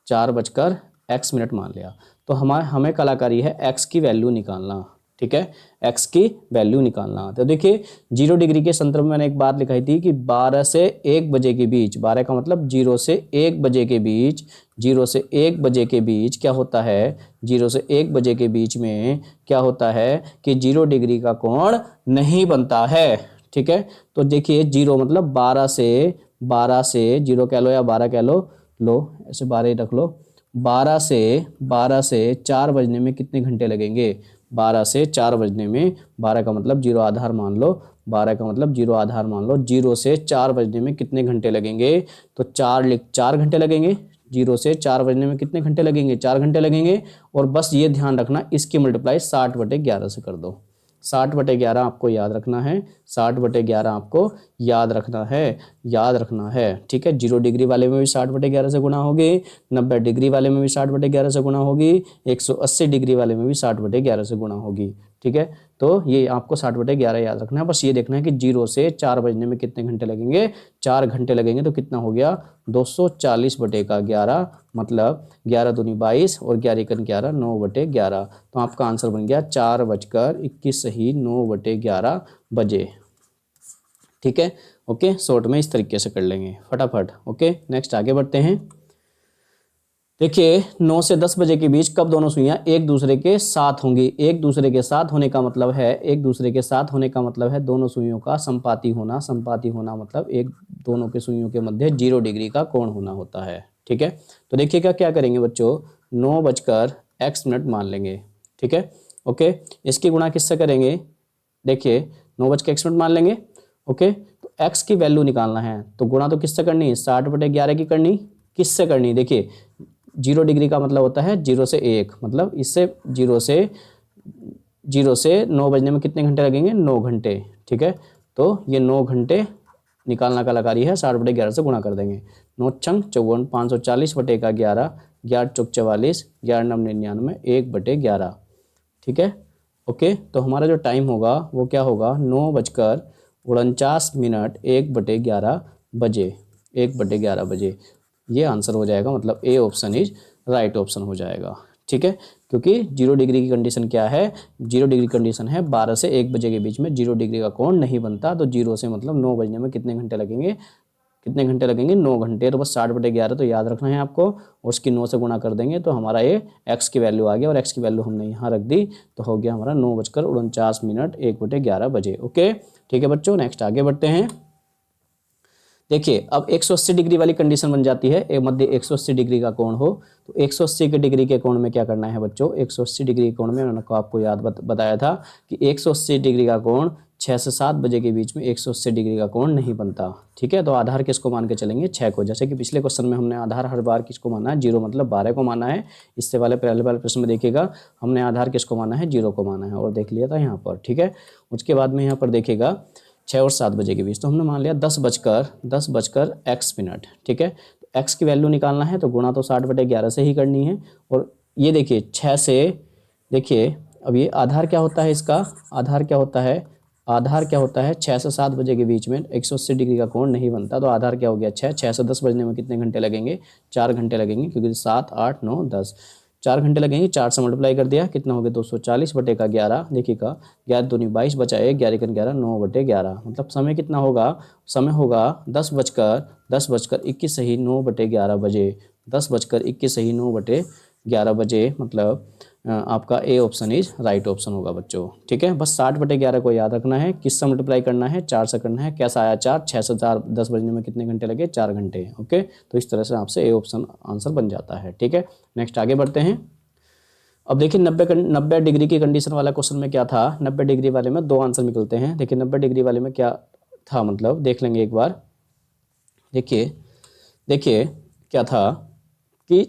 4:x मान लिया। तो हमें कलाकारी है x की वैल्यू निकालना। ठीक है, x की वैल्यू निकालना। तो देखिए 0 डिग्री के संदर्भ में मैंने एक बात लिखाई थी कि 12 से 1 बजे के बीच, 12 का मतलब 0 से 1 बजे के बीच, 0 से 1 बजे के बीच क्या होता है, 0 से 1 बजे के बीच में क्या होता है कि 0 डिग्री का कोण नहीं बनता है। ठीक है, तो देखिए 0 मतलब 12 से 0 कह लो या 12 कह लो, ऐसे 12 ही रख लो। 12 से 4 बजने में कितने घंटे लगेंगे, 12 से 4 बजने में, 12 का मतलब 0 आधार मान लो, 12 का मतलब 0 आधार मान लो, 0 से 4 बजने में कितने घंटे लगेंगे, तो 4 घंटे लगेंगे। 0 से 4 बजने में कितने घंटे लगेंगे, 4 घंटे लगेंगे। और बस ये ध्यान रखना, इसकी मल्टीप्लाई 60/11 से कर दो। 60/11 आपको याद रखना है, 60/11 आपको याद रखना है, याद रखना है। ठीक है, 0 डिग्री वाले में भी 60/11 से गुणा होगी, 90 डिग्री वाले में भी 60/11 से गुणा होगी, 180 डिग्री वाले में भी 60/11 से गुणा होगी। ठीक है, तो ये आपको 60/11 याद रखना है। बस ये देखना है कि 0 से 4 बजने में कितने घंटे लगेंगे, 4 घंटे लगेंगे। तो कितना हो गया, 240/11, मतलब 11 दूनी 22 और 11 एकन 11, 9/11। तो आपका आंसर बन गया 4:21 सही 9/11 बजे। ठीक है, ओके, शॉर्ट में इस तरीके से कर लेंगे फटाफट। ओके, नेक्स्ट आगे बढ़ते हैं। देखिए 9 से 10 बजे के बीच कब दोनों सुइयां एक दूसरे के साथ होंगी। एक दूसरे के साथ होने का मतलब है, एक दूसरे के साथ होने का मतलब है दोनों सुइयों का संपाती होना। संपाती होना मतलब एक दोनों के सुइयों के मध्य 0 डिग्री का कोण होना होता है। ठीक है, तो देखिएगा क्या करेंगे बच्चों, 9:x मान लेंगे। ठीक है, ओके, इसकी गुणा किससे करेंगे, देखिए 9:x मान लेंगे। ओके, तो x की वैल्यू निकालना है, तो गुणा तो किससे करनी है, 60/11 की करनी, किससे करनी, देखिए 0 डिग्री का मतलब होता है 0 से 1, मतलब इससे 0 से 9 बजने में कितने घंटे लगेंगे, 9 घंटे। ठीक है, तो ये 9 घंटे निकालना कलाकारी है, 60/11 से गुणा कर देंगे। 9 छंग 54, 540/11, 11 चौक 44, 11 नम 99, 1/11। ठीक है, ओके, तो हमारा जो टाइम होगा वो क्या होगा, 9:49 1/11 बजे, 1/11 बजे। ये आंसर हो जाएगा, मतलब A option is right option हो जाएगा। ठीक है, क्योंकि 0 डिग्री की कंडीशन क्या है, 0 डिग्री कंडीशन है 12 से 1 बजे के बीच में 0 डिग्री का कोण नहीं बनता। तो 0 से मतलब 9 बजने में कितने घंटे लगेंगे, कितने घंटे लगेंगे, 9 घंटे। तो बस 60/11 तो याद रखना है आपको, और उसकी 9 से गुणा कर देंगे तो हमारा ये x की वैल्यू आ गया, और x की वैल्यू हमने यहाँ रख दी, तो हो गया हमारा 9:49 1/11 बजे। ओके, ठीक है बच्चों, नेक्स्ट आगे बढ़ते हैं। देखिए अब 180 डिग्री वाली कंडीशन बन जाती है, एक मध्य 180 डिग्री का कोण हो। तो 180 के डिग्री के कोण में क्या करना है बच्चों, 180 डिग्री के कोण में मैंने आपको याद बताया था कि 180 डिग्री का कोण 6 से 7 बजे के बीच में 180 डिग्री का कोण नहीं बनता। ठीक है, तो आधार किसको मान के चलेंगे, 6 को। जैसे कि पिछले क्वेश्चन में हमने आधार हर बार किसको माना है, 0 मतलब 12 को माना है। इससे पहले वाले प्रश्न में देखिएगा हमने आधार किसको माना है, 0 को माना है, और देख लिया था यहाँ पर। ठीक है, उसके बाद में यहाँ पर देखिएगा 6 और 7 बजे के बीच, तो हमने मान लिया 10:10 मिनट। ठीक है, तो x की वैल्यू निकालना है, तो गुणा तो 60/11 से ही करनी है। और ये देखिए 6 से, देखिए अब ये आधार क्या होता है इसका, आधार क्या होता है, आधार क्या होता है, 6 से 7 बजे के बीच में 180 डिग्री का कोण नहीं बनता। तो आधार क्या हो गया 6, 6 से 10 बजने में कितने घंटे लगेंगे, 4 घंटे लगेंगे, क्योंकि 7 8 9 10 4 घंटे लगेंगे। 4 से मल्टीप्लाई कर दिया, कितना हो गया 240/11। देखिएगा 11 दूनी 22 बचा 1, 11 एकन 11, 9/11। मतलब समय कितना होगा, समय होगा 10:21 सही 9/11 बजे, 10:21 सही 9/11 बजे। मतलब आपका A option is right option होगा बच्चों। ठीक है, बस 60/11 को याद रखना है। किससे मल्टीप्लाई करना है? 4 से करना है। कैसा आया 4? 6 से 4 10 बजने में कितने घंटे लगे? 4 घंटे। ओके, तो इस तरह से आपसे ए ऑप्शन आंसर बन जाता है। ठीक है, नेक्स्ट आगे बढ़ते हैं। अब देखिए 90 डिग्री की कंडीशन वाला क्वेश्चन में क्या था? 90 डिग्री वाले में 2 आंसर निकलते हैं। देखिए 90 डिग्री वाले में क्या था, मतलब देख लेंगे एक बार। देखिए क्या था कि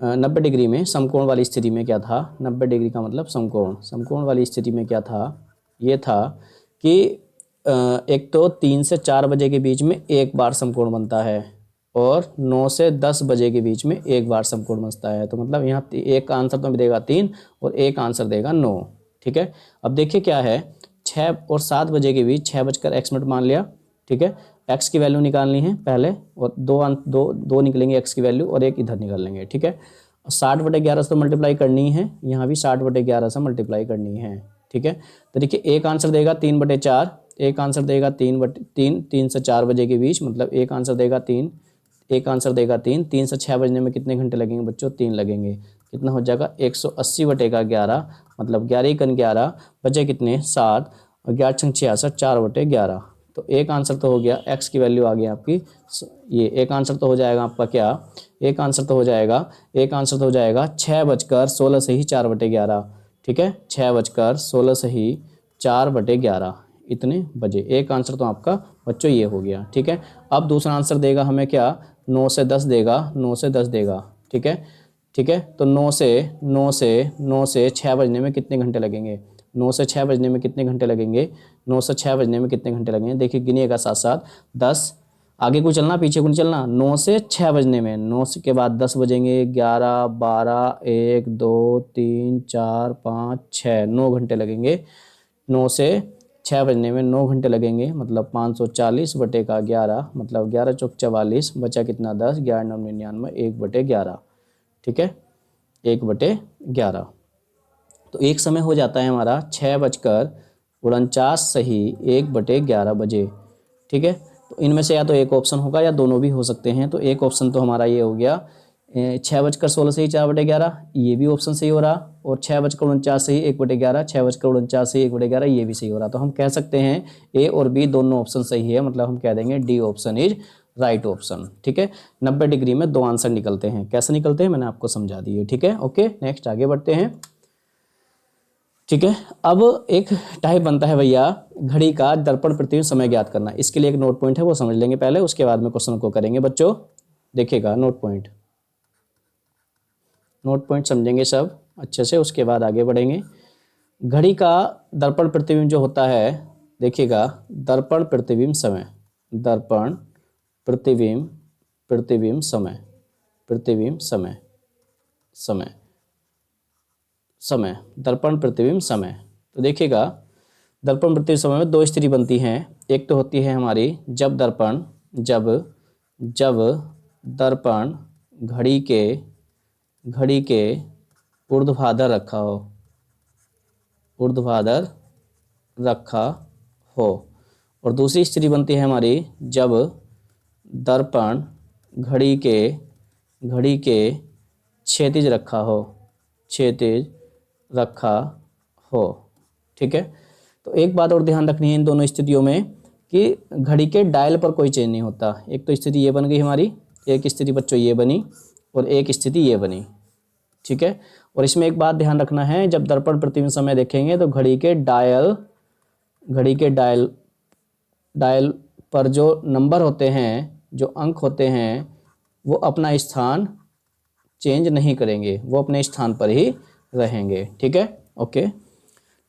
90 डिग्री में समकोण वाली स्थिति में क्या था? 90 डिग्री का मतलब समकोण वाली स्थिति में क्या था? ये था कि एक तो 3 से 4 बजे के बीच में एक बार समकोण बनता है और 9 से 10 बजे के बीच में एक बार समकोण बनता है। तो मतलब यहाँ एक आंसर तो देगा 3 और एक आंसर देगा 9। ठीक है, अब देखिए क्या है, 6 और 7 बजे के बीच 6:x मान लिया। ठीक है, x की वैल्यू निकालनी है पहले और दो निकलेंगे x की वैल्यू और एक इधर निकाल लेंगे। ठीक है, 60/11 से तो मल्टीप्लाई करनी है, यहाँ भी 60/11 से मल्टीप्लाई करनी है। ठीक है, तो देखिए एक आंसर देगा 3/4, एक आंसर देगा 3 से 4 बजे के बीच, मतलब एक आंसर देगा 3, एक आंसर देगा 3 से 6 बजने में कितने घंटे लगेंगे बच्चों? 3 लगेंगे। कितना हो जाएगा? 180/11, मतलब 11 बचे कितने? 7 और 11×6 = 4/11। तो एक आंसर तो हो गया, x की वैल्यू आ गई आपकी ये। एक आंसर तो हो जाएगा आपका क्या? एक आंसर तो हो जाएगा 6:16 से ही 4/11। ठीक है, 6:16 से ही 4/11 इतने बजे। एक आंसर तो आपका बच्चों ये हो गया। ठीक है, अब दूसरा आंसर देगा हमें क्या? 9 से 10 देगा, 9 से 10 देगा। ठीक है, तो 9 से 6 बजने में कितने घंटे लगेंगे? 9 से 6 बजने में कितने घंटे लगेंगे? 9 से 6 बजने में कितने घंटे लगेंगे? देखिए गिनिएगा साथ साथ। 10, आगे को चलना पीछे को नहीं चलना। 9 से 6 बजने में, 9 के बाद 10 बजेंगे, 11 12 1 2 3 4 5 6, 9 घंटे लगेंगे। 9 से 6 बजने में 9 घंटे लगेंगे, मतलब 540/11, मतलब 11 चौक 44, बचा कितना? 10, 11 9 99, 1/11। ठीक है, 1/11। तो एक समय हो जाता है हमारा 6:49 सही 1/11 बजे। ठीक है, तो इनमें से या तो एक ऑप्शन होगा या दोनों भी हो सकते हैं। तो एक ऑप्शन तो हमारा ये हो गया 6:16 से ही 4/11, ये भी ऑप्शन सही हो रहा, और 6:49 से ही 1/11, 6:49 से ही 1/11, ये भी सही हो रहा। तो हम कह सकते हैं ए और बी दोनों ऑप्शन सही है, मतलब हम कह देंगे D option is right option. ठीक है, 90 डिग्री में 2 आंसर निकलते हैं। कैसे निकलते हैं मैंने आपको समझा दिए। ठीक है, ओके, नेक्स्ट आगे बढ़ते हैं। ठीक है, अब एक टाइप बनता है भैया घड़ी का दर्पण प्रतिबिंब समय ज्ञात करना। इसके लिए एक नोट पॉइंट है, वो समझ लेंगे पहले, उसके बाद में क्वेश्चन को करेंगे बच्चों। देखिएगा नोट पॉइंट समझेंगे सब अच्छे से, उसके बाद आगे बढ़ेंगे। घड़ी का दर्पण प्रतिबिंब जो होता है, देखिएगा दर्पण प्रतिबिंब समय, दर्पण प्रतिबिंब समय, दर्पण प्रतिबिंब समय। तो देखिएगा दर्पण प्रतिबिंब समय में 2 स्थिति बनती हैं। एक तो होती है हमारी जब दर्पण घड़ी के ऊर्ध्वाधर रखा हो, और दूसरी स्थिति बनती है हमारी जब दर्पण घड़ी के क्षैतिज रखा हो। ठीक है, तो एक बात और ध्यान रखनी है इन दोनों स्थितियों में कि घड़ी के डायल पर कोई चेंज नहीं होता। एक तो स्थिति ये बन गई हमारी, एक स्थिति बच्चों ये बनी, और एक स्थिति ये बनी। ठीक है, और इसमें एक बात ध्यान रखना है, जब दर्पण प्रतिबिंब समय देखेंगे तो घड़ी के डायल पर जो नंबर होते हैं, जो अंक होते हैं, वो अपना स्थान चेंज नहीं करेंगे, वो अपने स्थान पर ही रहेंगे। ठीक है, ओके।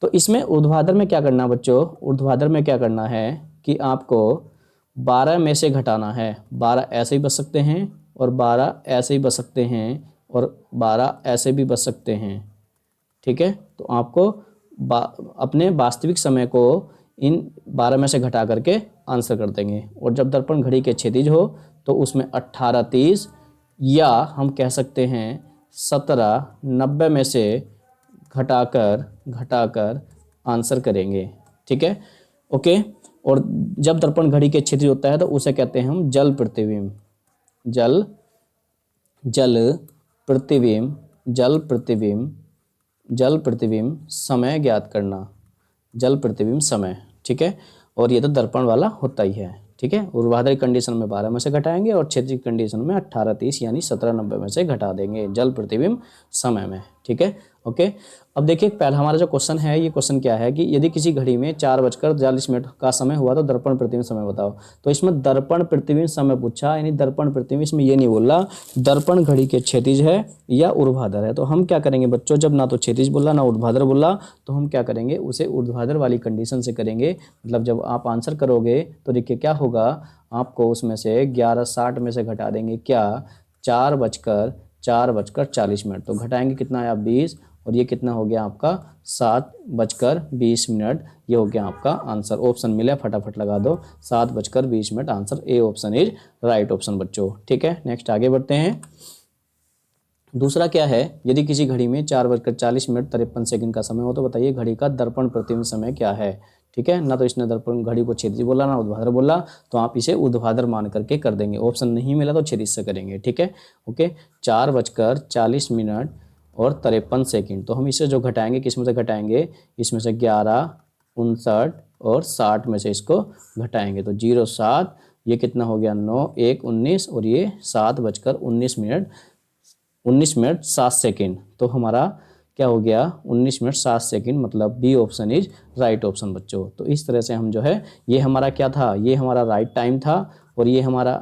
तो इसमें ऊर्ध्वाधर में क्या करना बच्चों? ऊर्ध्वाधर में क्या करना है कि आपको 12 में से घटाना है। 12 ऐसे ही बच सकते हैं, और 12 ऐसे ही बच सकते हैं, और 12 ऐसे भी बच सकते हैं। ठीक है, तो आपको अपने वास्तविक समय को इन 12 में से घटा करके आंसर कर देंगे। और जब दर्पण घड़ी के क्षैतिज हो तो उसमें 18 30, या हम कह सकते हैं 17 90 में से घटाकर आंसर करेंगे। ठीक है, ओके। और जब दर्पण घड़ी के क्षैतिज होता है तो उसे कहते हैं हम जल प्रतिबिंब जल प्रतिबिंब समय ज्ञात करना, जल प्रतिबिंब समय, ठीक है। और ये तो दर्पण वाला होता ही है, ठीक है। ऊर्ध्वाधर कंडीशन में 12 में से घटाएंगे और क्षैतिज कंडीशन में 18 30 यानी 17 90 में से घटा देंगे जल प्रतिबिंब समय में, ठीक है। ओके, अब देखिए पहला हमारा जो क्वेश्चन है, ये क्वेश्चन क्या है कि यदि किसी घड़ी में 4:42 का समय हुआ तो दर्पण प्रतिबिंब समय बताओ। तो इसमें दर्पण प्रतिबिंब समय पूछा, यानी दर्पण प्रतिबिंब, इसमें ये नहीं बोल रहा दर्पण घड़ी के क्षैतिज है या ऊर्ध्वाधर है। तो हम क्या करेंगे बच्चों, जब ना तो क्षैतिज बोला ना ऊर्ध्वाधर बोला, तो हम क्या करेंगे, उसे ऊर्ध्वाधर वाली कंडीशन से करेंगे। मतलब जब आप आंसर करोगे तो देखिए क्या होगा, आपको उसमें से 11:60 में से घटा देंगे क्या, 4:40। तो घटाएंगे कितना आया 20, और ये कितना हो गया आपका 7:20। ये हो गया आपका आंसर। ऑप्शन मिला, फटाफट लगा दो, 7:20। Answer A option is right option बच्चों, ठीक है। नेक्स्ट आगे बढ़ते हैं। दूसरा क्या है, यदि किसी घड़ी में 4:40 का समय हो तो बताइए घड़ी का दर्पण प्रतिबिंब समय क्या है, ठीक है। ना तो इसने दर्पण घड़ी को क्षैतिज बोला ना ऊर्ध्वाधर बोला, तो आप इसे ऊर्ध्वाधर मान करके कर देंगे। ऑप्शन नहीं मिला तो क्षैतिज से करेंगे, ठीक है। ओके, 4:40 और 53 तो हम इसे जो घटाएंगे किस में से घटाएंगे, इसमें से 11 59 और 60 में से इसको घटाएंगे तो 07, ये कितना हो गया 9 1 19 और ये 7:19 तो हमारा क्या हो गया 19 मतलब B option is right option बच्चों। तो इस तरह से हम जो है, ये हमारा क्या था, ये हमारा राइट टाइम था, और ये हमारा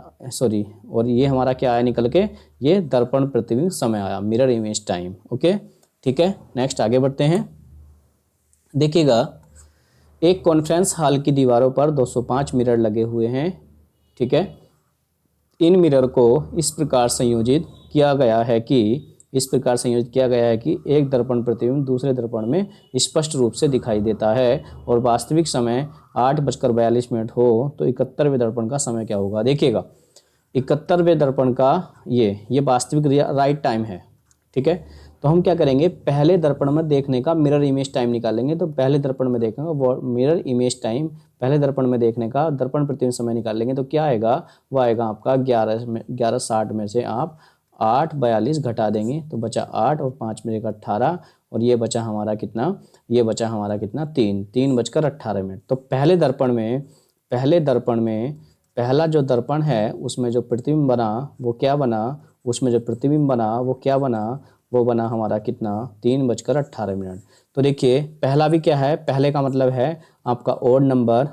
क्या आया निकल के, ये दर्पण प्रतिबिंब समय आया, मिरर इमेज टाइम। ओके, ठीक है। नेक्स्ट आगे बढ़ते हैं। देखिएगा, एक कॉन्फ्रेंस हॉल की दीवारों पर 205 मिरर लगे हुए हैं, ठीक है। इन मिरर को इस प्रकार संयोजित किया गया है कि एक दर्पण प्रतिबिंब दूसरे दर्पण में स्पष्ट रूप से दिखाई देता है, और वास्तविक समय 8:42 हो तो 71वें दर्पण का समय क्या होगा। देखिएगा 71वें दर्पण का ये वास्तविक राइट टाइम है, ठीक है। तो हम क्या करेंगे, पहले दर्पण में देखने का मिरर इमेज टाइम निकालेंगे। तो पहले दर्पण में देखेंगे वो मिरर इमेज टाइम, पहले दर्पण में देखने का दर्पण प्रतिबिंब समय निकालेंगे तो क्या आएगा, वो आएगा आपका 11:60 में से आप 8:42 घटा देंगे तो बचा 8 और 5 में 18, और ये बचा हमारा कितना, 3:18। तो पहले दर्पण में पहला जो दर्पण है उसमें जो प्रतिबिंब बना वो क्या बना, वो बना हमारा कितना 3:18। तो देखिए पहला भी क्या है, पहले का मतलब है आपका ओड नंबर।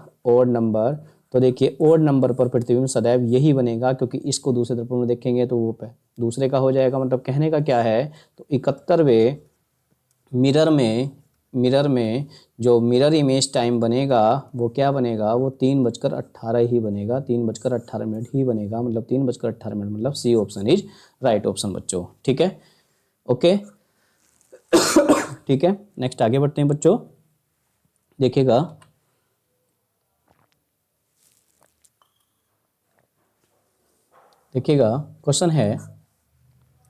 तो देखिए ओड नंबर पर प्रतिबिंब सदैव यही बनेगा, क्योंकि इसको दूसरे दर्पण में देखेंगे तो वो दूसरे का हो जाएगा। मतलब कहने का क्या है, तो 71वें मिरर में जो मिरर इमेज टाइम बनेगा वो क्या बनेगा, वो 3:18 ही बनेगा, 3:18 ही बनेगा। मतलब 3:18 मतलब C option is right option बच्चों, ठीक है। ओके ठीक है। नेक्स्ट आगे बढ़ते हैं बच्चों। देखिएगा क्वेश्चन है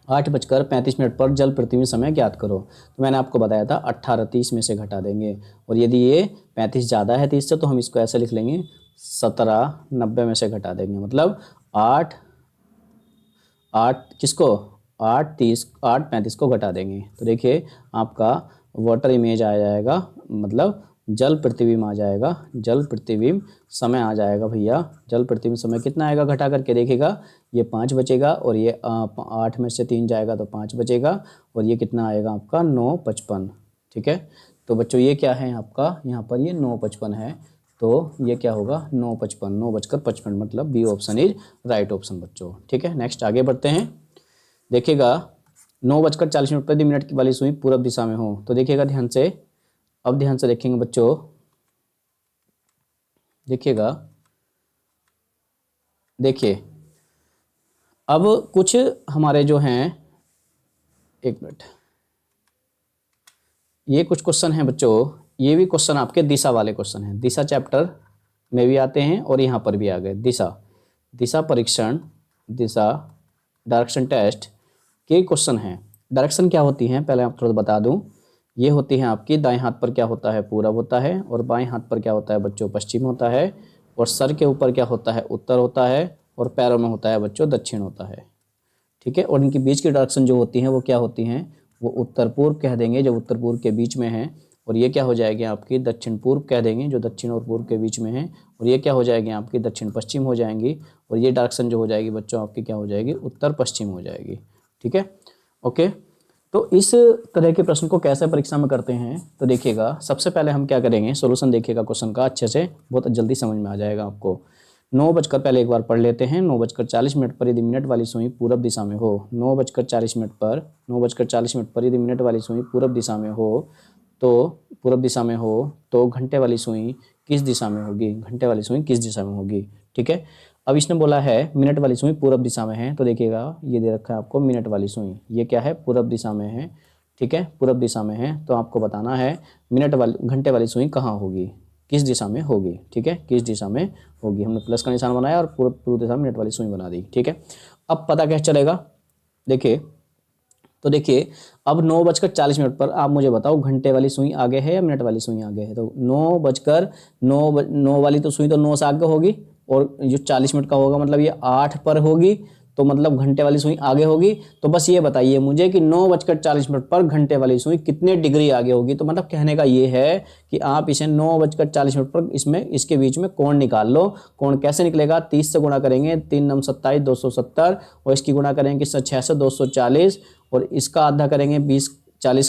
8:35 पर जल प्रतिबिंब समय ज्ञात करो। तो मैंने आपको बताया था 18:30 में से घटा देंगे, और यदि ये 35 ज़्यादा है 30 से तो हम इसको ऐसे लिख लेंगे 17:90 में से घटा देंगे। मतलब 8:35 को घटा देंगे तो देखिए आपका वाटर इमेज आ जाएगा, मतलब जल प्रतिबिंब आ जाएगा, जल प्रतिबिंब समय आ जाएगा भैया। जल प्रतिबिंब समय कितना आएगा घटा करके देखिएगा, ये 5 बचेगा, और ये 8 में से 3 जाएगा तो 5 बचेगा, और ये कितना आएगा आपका 9:55, ठीक है। तो बच्चों ये क्या है आपका, यहाँ पर ये 9:55 है, तो ये क्या होगा 9:55 मतलब B option is right option बच्चों, ठीक है। नेक्स्ट आगे बढ़ते हैं। देखिएगा 9:40 प्रति मिनट की वाली सुई पूरब दिशा में हो तो देखिएगा ध्यान से, अब ध्यान से देखेंगे बच्चों। देखिएगा, देखिए अब कुछ हमारे जो हैं, एक मिनट, ये कुछ क्वेश्चन हैं बच्चों, ये भी क्वेश्चन आपके दिशा वाले क्वेश्चन हैं, दिशा चैप्टर में भी आते हैं और यहाँ पर भी आ गए। दिशा परीक्षण, दिशा डायरेक्शन टेस्ट के क्वेश्चन हैं। डायरेक्शन क्या होती हैं पहले आप थोड़ा बता दूं, ये होती हैं आपकी दाएं हाथ पर क्या होता है पूरब होता है, और बाएं हाथ पर क्या होता है बच्चों पश्चिम होता है, और सर के ऊपर क्या होता है उत्तर होता है, और पैरों में होता है बच्चों दक्षिण होता है, ठीक है। और इनकी बीच की डायरेक्शन जो होती हैं वो क्या होती हैं, वो उत्तर पूर्व कह देंगे जो उत्तर पूर्व के बीच में है, और ये क्या हो जाएगी आपकी दक्षिण पूर्व कह देंगे जो दक्षिण और पूर्व के बीच में है, और ये क्या हो जाएगी आपकी दक्षिण पश्चिम हो जाएंगी, और ये डायरेक्शन जो हो जाएगी बच्चों आपकी क्या हो जाएगी उत्तर पश्चिम हो जाएगी। ठीक है, ओके। तो इस तरह के प्रश्न को कैसे परीक्षा में करते हैं, तो देखिएगा सबसे पहले हम क्या करेंगे, सॉल्यूशन देखिएगा क्वेश्चन का अच्छे से, बहुत जल्दी समझ में आ जाएगा आपको। 9 बजकर पहले एक बार पढ़ लेते हैं। 9:40 पर यदि मिनट वाली सुई पूरब दिशा में हो, 9:40 पर यदि मिनट वाली सुई पूरब दिशा में हो तो घंटे वाली सुई किस दिशा में होगी, घंटे वाली सुई किस दिशा में होगी। ठीक है, अब इसने बोला है मिनट वाली सुई पूरब दिशा में है, तो देखिएगा ये दे रखा है आपको मिनट वाली सुई, ये क्या है पूरब दिशा में है। ठीक है, पूरब दिशा में है, तो आपको बताना है घंटे वाली सुई कहाँ होगी, किस दिशा में होगी। ठीक है, किस दिशा में होगी, हमने प्लस का निशान बनाया और पूर्व दिशा में मिनट वाली सुई बना दी। ठीक है, अब पता कैसे चलेगा, देखिए तो देखिए अब 9:40 पर आप मुझे बताओ घंटे वाली सुई आगे है या मिनट वाली सुई आगे है। तो 9 वाली तो सुई तो 9 से आगे होगी, और जो 40 मिनट का होगा मतलब ये 8 पर होगी, तो मतलब घंटे वाली सुई आगे होगी। तो बस ये बताइए मुझे कि 9:40 पर घंटे वाली सुई कितने डिग्री आगे होगी। तो मतलब कहने का ये है कि आप इसे 9:40 पर इसमें इसके बीच में कोण निकाल लो। कोण कैसे निकलेगा, 30 से गुणा करेंगे, 3 9 27 270, और इसकी गुणा करेंगे किससे 6 से 240, और इसका आधा करेंगे 20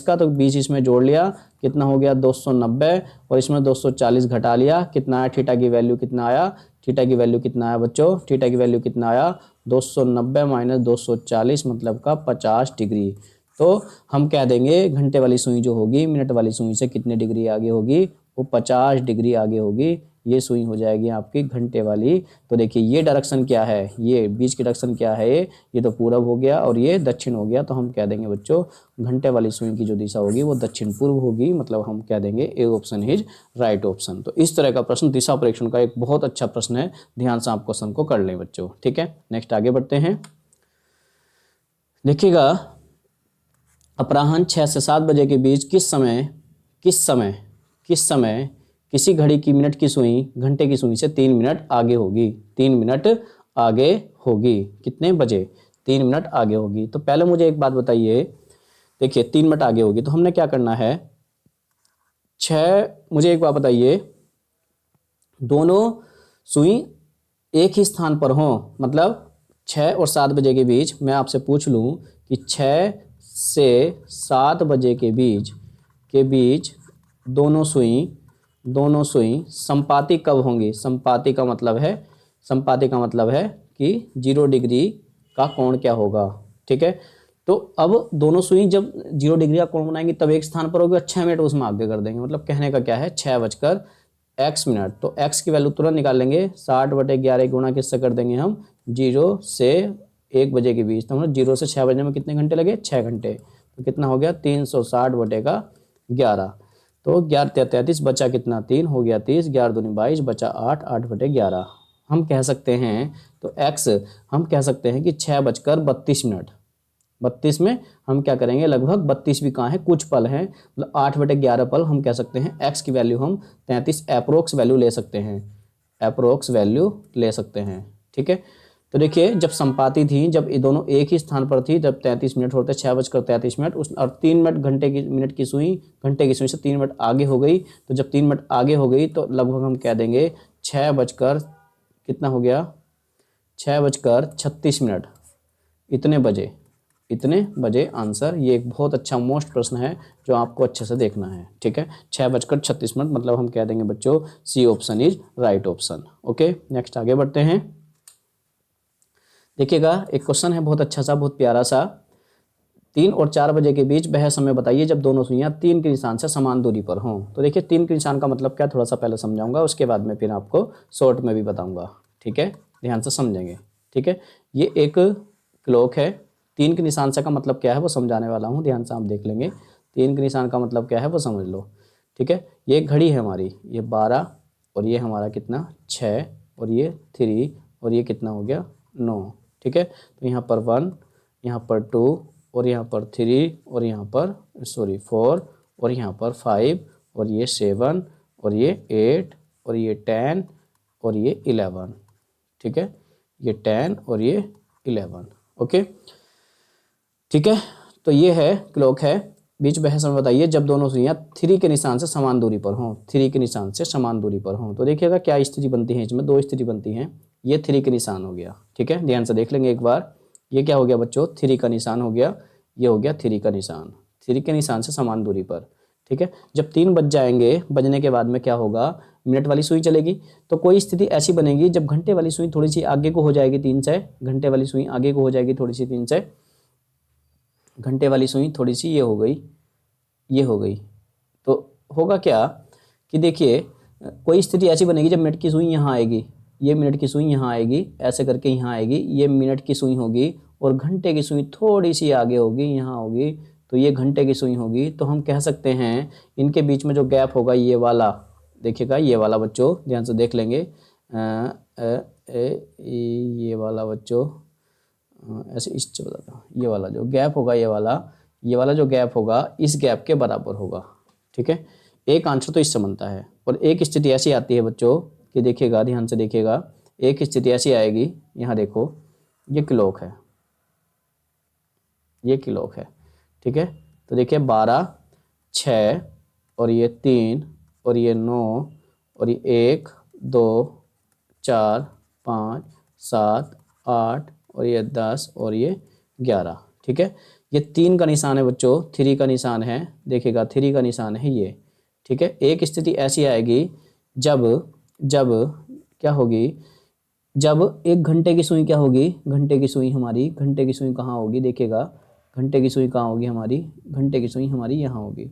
का, तो 20 इसमें जोड़ लिया, कितना हो गया 290, और इसमें 240 घटा लिया, कितना आया थीटा की वैल्यू कितना आया, थीटा की वैल्यू कितना आया बच्चों, थीटा की वैल्यू कितना आया 290 माइनस 240 मतलब का 50 डिग्री। तो हम कह देंगे घंटे वाली सुई जो होगी मिनट वाली सुई से कितने डिग्री आगे होगी, वो 50 डिग्री आगे होगी। ये सुई हो जाएगी आपकी घंटे वाली। तो देखिए ये डायरेक्शन क्या है, ये बीच की डायरेक्शन क्या है, ये तो पूरब हो गया और ये दक्षिण हो गया। तो हम कह देंगे बच्चों घंटे वाली सुई की जो दिशा होगी वो दक्षिण पूर्व होगी, मतलब हम कह देंगे A option is right option. तो इस तरह का प्रश्न दिशा परीक्षण का एक बहुत अच्छा प्रश्न है, ध्यान से आप क्वेश्चन को कर लें बच्चों। ठीक है, नेक्स्ट आगे बढ़ते हैं। देखिएगा अपराह्न 6 से 7 बजे के बीच किस समय किसी घड़ी की मिनट की सुई घंटे की सुई से 3 मिनट आगे होगी, 3 मिनट आगे होगी, कितने बजे 3 मिनट आगे होगी। तो पहले मुझे एक बात बताइए, देखिए 3 मिनट आगे होगी तो हमने क्या करना है, मुझे एक बात बताइए, दोनों सुई एक ही स्थान पर हो, मतलब 6 और 7 बजे के बीच मैं आपसे पूछ लूं कि 6 से 7 बजे के बीच दोनों सुई संपाती कब होंगी। संपाती का मतलब है कि 0 डिग्री का कोण क्या होगा। ठीक है, तो अब दोनों सुई जब 0 डिग्री का कोण बनाएंगी तब एक स्थान पर होगी और 6 मिनट उसमें आगे कर देंगे। मतलब कहने का क्या है 6:x मिनट, तो x की वैल्यू तुरंत निकाल लेंगे, 60/11 गुणा किससे कर देंगे हम 0 से 1 बजे के बीच। तो हम 0 से 6 बजे में कितने घंटे लगे 6 घंटे, तो कितना हो गया 360/11। तो 11 बचा कितना 3 हो गया 30, 11 दूनी 22 बचा 8, 8/11 हम कह सकते हैं। तो x हम कह सकते हैं कि 6:32 32 में हम क्या करेंगे, लगभग 32 भी कहाँ है कुछ पल हैं, मतलब 8/11 पल हम कह सकते हैं। x की वैल्यू हम 33 अप्रोक्स वैल्यू ले सकते हैं, ठीक है। तो देखिए जब संपाती थी, जब ये दोनों एक ही स्थान पर थी, जब 33 मिनट होते 6:33 उस और 3 मिनट घंटे की सुई से 3 मिनट आगे हो गई। तो जब 3 मिनट आगे हो गई तो लगभग हम कह देंगे 6 बजकर कितना हो गया 6:36 इतने बजे आंसर। ये एक बहुत अच्छा मोस्ट प्रश्न है जो आपको अच्छे से देखना है, ठीक है। 6:36 मतलब हम कह देंगे बच्चों C option is right option. Okay, next आगे बढ़ते हैं। देखिएगा एक क्वेश्चन है बहुत अच्छा सा, बहुत प्यारा सा, 3 और 4 बजे के बीच वह समय बताइए जब दोनों सुइयां 3 के निशान से समान दूरी पर हों। तो देखिए 3 के निशान का मतलब क्या, थोड़ा सा पहले समझाऊंगा, उसके बाद में फिर आपको शॉर्ट में भी बताऊंगा, ठीक है, ध्यान से समझेंगे, ठीक है। ये एक क्लॉक है, 3 के निशान से का मतलब क्या है वो समझाने वाला हूँ, ध्यान से आप देख लेंगे। 3 के निशान का मतलब क्या है वो समझ लो, ठीक है। ये एक घड़ी है हमारी, ये 12 और ये हमारा कितना 6 और ये 3 और ये कितना हो गया 9, ठीक है। तो यहाँ पर 1, यहाँ पर 2 और यहाँ पर 3 और यहाँ पर 4 और यहाँ पर 5 और ये 7 और ये 8 और ये 10 और ये 11, ठीक है, ये 10 और ये 11, ओके, ठीक है। तो ये है क्लॉक है। बीच बहस में बताइए जब दोनों सुइयां 3 के निशान से समान दूरी पर हों, 3 के निशान से समान दूरी पर हों, तो देखिएगा क्या स्थिति बनती है, इसमें 2 स्थिति बनती हैं। ये 3 के निशान हो गया, ठीक है, ध्यान से देख लेंगे एक बार। ये क्या हो गया बच्चों, 3 का निशान हो गया, ये हो गया 3 का निशान, 3 के निशान से समान दूरी पर, ठीक है। जब 3 बज जाएंगे, बजने के बाद में क्या होगा, मिनट वाली सुई चलेगी। तो कोई स्थिति ऐसी बनेगी जब घंटे वाली सुई थोड़ी सी आगे को हो जाएगी 3 से, घंटे वाली सुई आगे को हो जाएगी थोड़ी सी 3 से, घंटे वाली सुई थोड़ी सी ये हो गई, ये हो गई। तो होगा क्या कि देखिए कोई स्थिति ऐसी बनेगी जब मिनट की सुई यहाँ आएगी, ये मिनट की सुई यहाँ आएगी, ऐसे करके यहाँ आएगी, ये मिनट की सुई होगी, और घंटे की सुई थोड़ी सी आगे होगी, यहाँ होगी, तो ये घंटे की सुई होगी। तो हम कह सकते हैं इनके बीच में जो गैप होगा ये वाला, देखिएगा ये वाला बच्चों, ध्यान से देख लेंगे, ये वाला बच्चों, ऐसे इससे बताता हूँ, ये वाला जो गैप होगा, ये वाला जो गैप होगा इस गैप के बराबर होगा, ठीक है। एक आंसर तो इससे बनता है। और एक स्थिति ऐसी आती है बच्चों कि देखिएगा, ध्यान से देखिएगा, एक स्थिति ऐसी आएगी, यहाँ देखो ये क्लॉक है, ये क्लॉक है, ठीक है। तो देखिए 12, 6 और ये 3 और ये 9 और ये 1, 2, 4, 5, 7, 8 और ये 10 और ये 11, ठीक है। ये 3 का निशान है बच्चों, 3 का निशान है, देखिएगा 3 का निशान है ये, ठीक है। एक स्थिति ऐसी आएगी जब क्या होगी, जब 1 घंटे की सुई क्या होगी, घंटे की सुई हमारी, घंटे की सुई कहाँ होगी, देखिएगा घंटे की सुई कहाँ होगी हमारी, घंटे की सुई हमारी यहाँ होगी,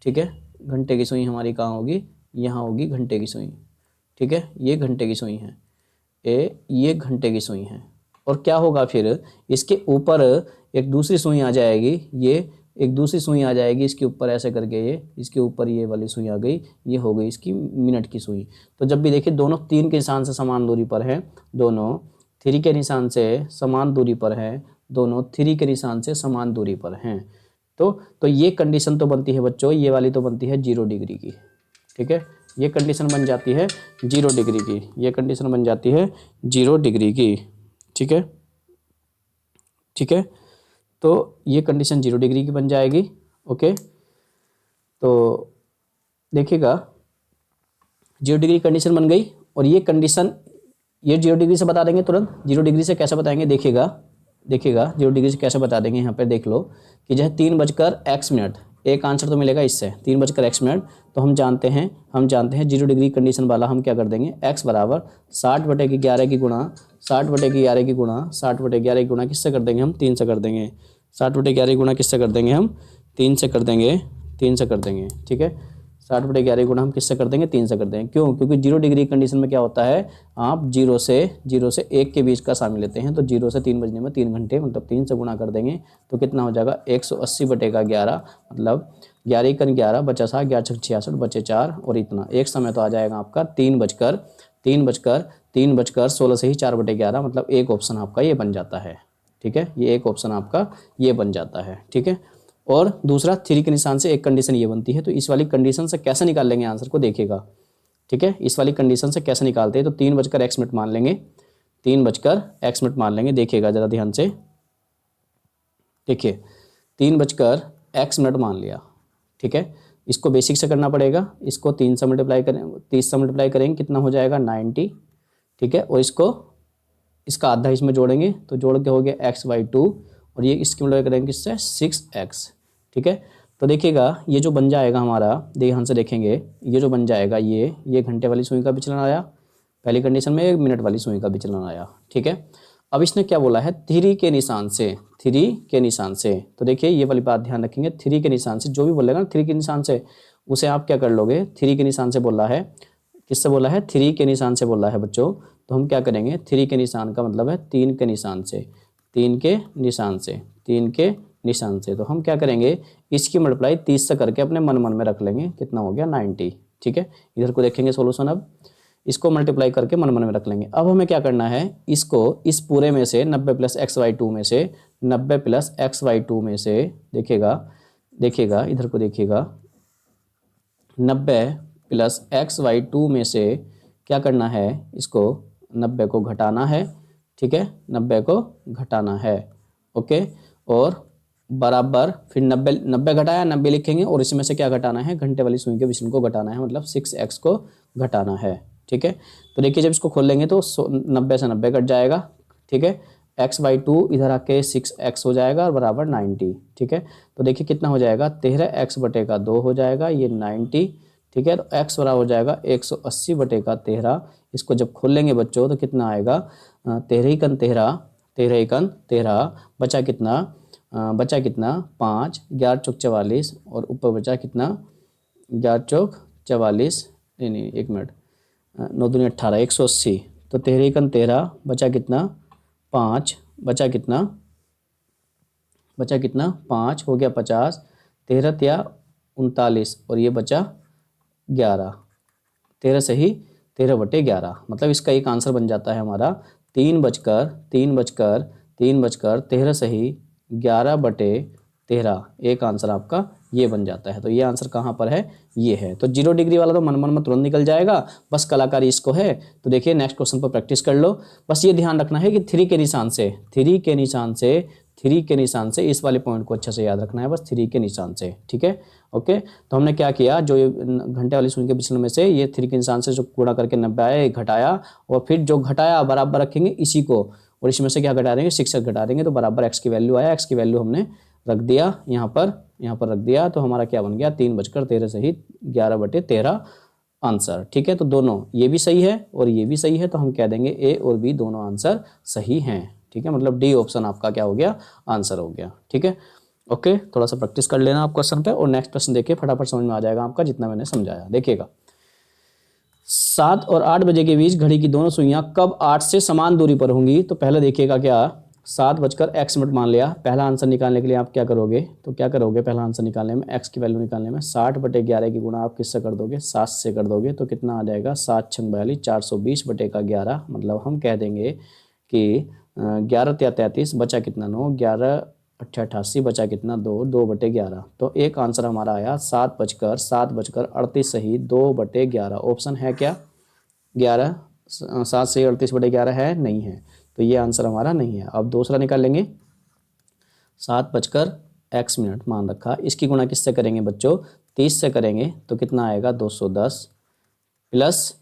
ठीक है। घंटे की सुई हमारी कहाँ होगी, यहाँ होगी घंटे की सुई, ठीक है। ये घंटे की सुई है, ये घंटे की सुई है। और क्या होगा फिर, इसके ऊपर एक दूसरी सुई आ जाएगी, ये एक दूसरी सुई आ जाएगी इसके ऊपर, ऐसे करके ये इसके ऊपर ये वाली सुई आ गई, ये हो गई इसकी मिनट की सुई। तो जब भी देखिए दोनों 3 के निशान से समान दूरी पर हैं, दोनों 3 के निशान से समान दूरी पर हैं, दोनों 3 के निशान से समान दूरी पर हैं, तो ये कंडीशन तो बनती है बच्चों, ये वाली तो बनती है 0 डिग्री की, ठीक है। ये कंडीशन बन जाती है 0 डिग्री की, ये कंडीशन बन जाती है 0 डिग्री की, ठीक है, ठीक है। तो ये कंडीशन 0 डिग्री की बन जाएगी, ओके। तो देखिएगा 0 डिग्री कंडीशन बन गई, और ये कंडीशन ये 0 डिग्री से बता देंगे तुरंत। 0 डिग्री से कैसे बताएंगे, देखिएगा 0 डिग्री से कैसे बता देंगे, यहाँ पर देख लो कि जो है 3:x, एक आंसर तो मिलेगा इससे, 3:x। तो हम जानते हैं 0 डिग्री कंडीशन वाला हम क्या कर देंगे, x बराबर 60/11 की गुणा 60/11 की गुणा 60/11 की गुणा किससे कर देंगे हम, 3 से कर देंगे। 60/11 की गुणा किससे कर देंगे हम, 3 से कर देंगे, 3 से कर देंगे, ठीक है। 60/11 गुणा हम किससे कर देंगे, 3 से कर देंगे। क्यों, क्योंकि 0 डिग्री कंडीशन में क्या होता है, आप 0 से 1 के बीच का शामिल लेते हैं। तो 0 से 3 बजने में 3 घंटे, मतलब 3 से गुणा कर देंगे तो कितना हो जाएगा, 180/11, मतलब 11 बचा 7, 11 66 बचे 4, और इतना एक समय तो आ जाएगा आपका 3:16 से ही 4/11, मतलब एक ऑप्शन आपका ये बन जाता है, ठीक है। ये एक ऑप्शन आपका ये बन जाता है, ठीक है। और दूसरा 3 के निशान से एक कंडीशन ये बनती है। तो इस वाली कंडीशन से कैसे निकाल लेंगे आंसर को, देखिएगा, ठीक है। इस वाली कंडीशन से कैसे निकालते हैं, तो 3:x मान लेंगे, 3:x मान लेंगे। देखिएगा जरा ध्यान से, देखिए 3:x मान लिया, ठीक है। इसको बेसिक से करना पड़ेगा, इसको 3 से मल्टीप्लाई करें, 30 से मल्टीप्लाई करेंगे, कितना हो जाएगा 90, ठीक है। और इसका आधा इसमें जोड़ेंगे, तो जोड़ के हो गया x/2, और ये इसकी मल्टीप्लाई करेंगे किससे, 6x, ठीक है। तो देखिएगा ये जो बन जाएगा हमारा, ध्यान से देखेंगे, ये जो बन जाएगा, ये घंटे वाली सुई का विचलन आया पहली कंडीशन में, 1 मिनट वाली सुई का विचलन आया, ठीक है। अब इसने क्या बोला है, 3 के निशान से, 3 के निशान से। तो देखिए ये वाली बात ध्यान रखेंगे, 3 के निशान से, जो भी बोलेगा ना 3 के निशान से, उसे आप क्या कर लोगे, 3 के निशान से बोल रहा है, किससे बोला है, 3 के निशान से बोल रहा है बच्चों। तो हम क्या करेंगे, 3 के निशान का मतलब है 3 के निशान से, 3 के निशान से, 3 के निशान से। तो हम क्या करेंगे, इसकी मल्टीप्लाई 30 से करके अपने मन में रख लेंगे, कितना हो गया 90, ठीक है। इधर को देखेंगे सोल्यूशन, अब इसको मल्टीप्लाई करके मन में रख लेंगे। अब हमें क्या करना है, इसको इस पूरे में से 90 + x/2 में से, 90 + x/2 में से, देखिएगा इधर को देखिएगा, 90 + x/2 में से क्या करना है, इसको 90 को घटाना है, ठीक है, 90 को घटाना है, ओके। और बराबर, फिर 90 घटाया 90 लिखेंगे और इसमें से क्या घटाना है, घंटे वाली सुई के विचलन को घटाना है, मतलब 6x को घटाना है। ठीक है, तो देखिए जब इसको खोल लेंगे तो 90 से 90 कट जाएगा। ठीक है, x/2 इधर आके 6x हो जाएगा और बराबर 90। ठीक है, तो देखिए कितना हो जाएगा, 13x/2 हो जाएगा, ये 90। ठीक है, तो x बराबर हो जाएगा 180/13। इसको जब खोल लेंगे बच्चों तो कितना आएगा, 13 बचा कितना, बचा कितना 5, 11 चौक 44 और ऊपर बचा कितना 11 चौक 44, नहीं 1 मिनट, 9 दूनी 18, 180। तो 13 बचा कितना 5, बचा कितना 5 हो गया 50, 13 या 39 और ये बचा 11, 13 से ही 13/11, मतलब इसका एक आंसर बन जाता है हमारा 3 बजकर 11/13, एक आंसर आपका ये बन जाता है। तो ये आंसर कहाँ पर है, ये है। तो 0 डिग्री वाला तो मन में तुरंत निकल जाएगा, बस कलाकारी इसको है। तो देखिए नेक्स्ट क्वेश्चन पर प्रैक्टिस कर लो। बस ये ध्यान रखना है कि 3 के निशान से इस वाले पॉइंट को अच्छे से याद रखना है, बस 3 के निशान से। ठीक है, ओके। तो हमने क्या किया, जो ये घंटे वाली सुई के विचलन में से ये 3 के निशान से जो गुणा करके 90 आया, घटाया, और फिर जो घटाया बराबर रखेंगे इसी को, और इसमें से क्या घटा देंगे, 6 घटा देंगे, तो बराबर x की वैल्यू आया। x की वैल्यू हमने रख दिया यहाँ पर रख दिया, तो हमारा क्या बन गया, 3 बजकर 13 से ही 11/13 आंसर। ठीक है, तो दोनों ये भी सही है और ये भी सही है, तो हम कह देंगे ए और बी दोनों आंसर सही हैं। ठीक है, मतलब डी ऑप्शन आपका क्या हो गया, आंसर हो गया। ठीक है, ओके। थोड़ा सा प्रैक्टिस कर लेना आप क्वेश्चन पे, और नेक्स्ट क्वेश्चन देखिए, फटाफट समझ में आ जाएगा आपका जितना मैंने समझाया। देखिएगा, 7 और 8 बजे के बीच घड़ी की दोनों सुइयां कब 8 से समान दूरी पर होंगी। तो पहले देखिएगा, क्या 7 बजकर x मिनट मान लिया। पहला आंसर निकालने के लिए आप क्या करोगे, तो क्या करोगे पहला आंसर निकालने में, x की वैल्यू निकालने में 60/11 की गुणा आप किससे कर दोगे, 7 से कर दोगे, तो कितना आ जाएगा, 7 × 42 420/11, मतलब हम कह देंगे कि 11 × 33 बचा कितना 9, 11 × 88 बचा कितना 2/11। तो एक आंसर हमारा आया 7 बजकर 38 2/11। ऑप्शन है क्या, 11, 7 से 38/11 है, नहीं है, तो ये आंसर हमारा नहीं है। अब दूसरा निकाल लेंगे, 7 बजकर x मिनट मान रखा, इसकी गुणा किससे करेंगे बच्चों, 30 से करेंगे, तो कितना आएगा 210, प्लस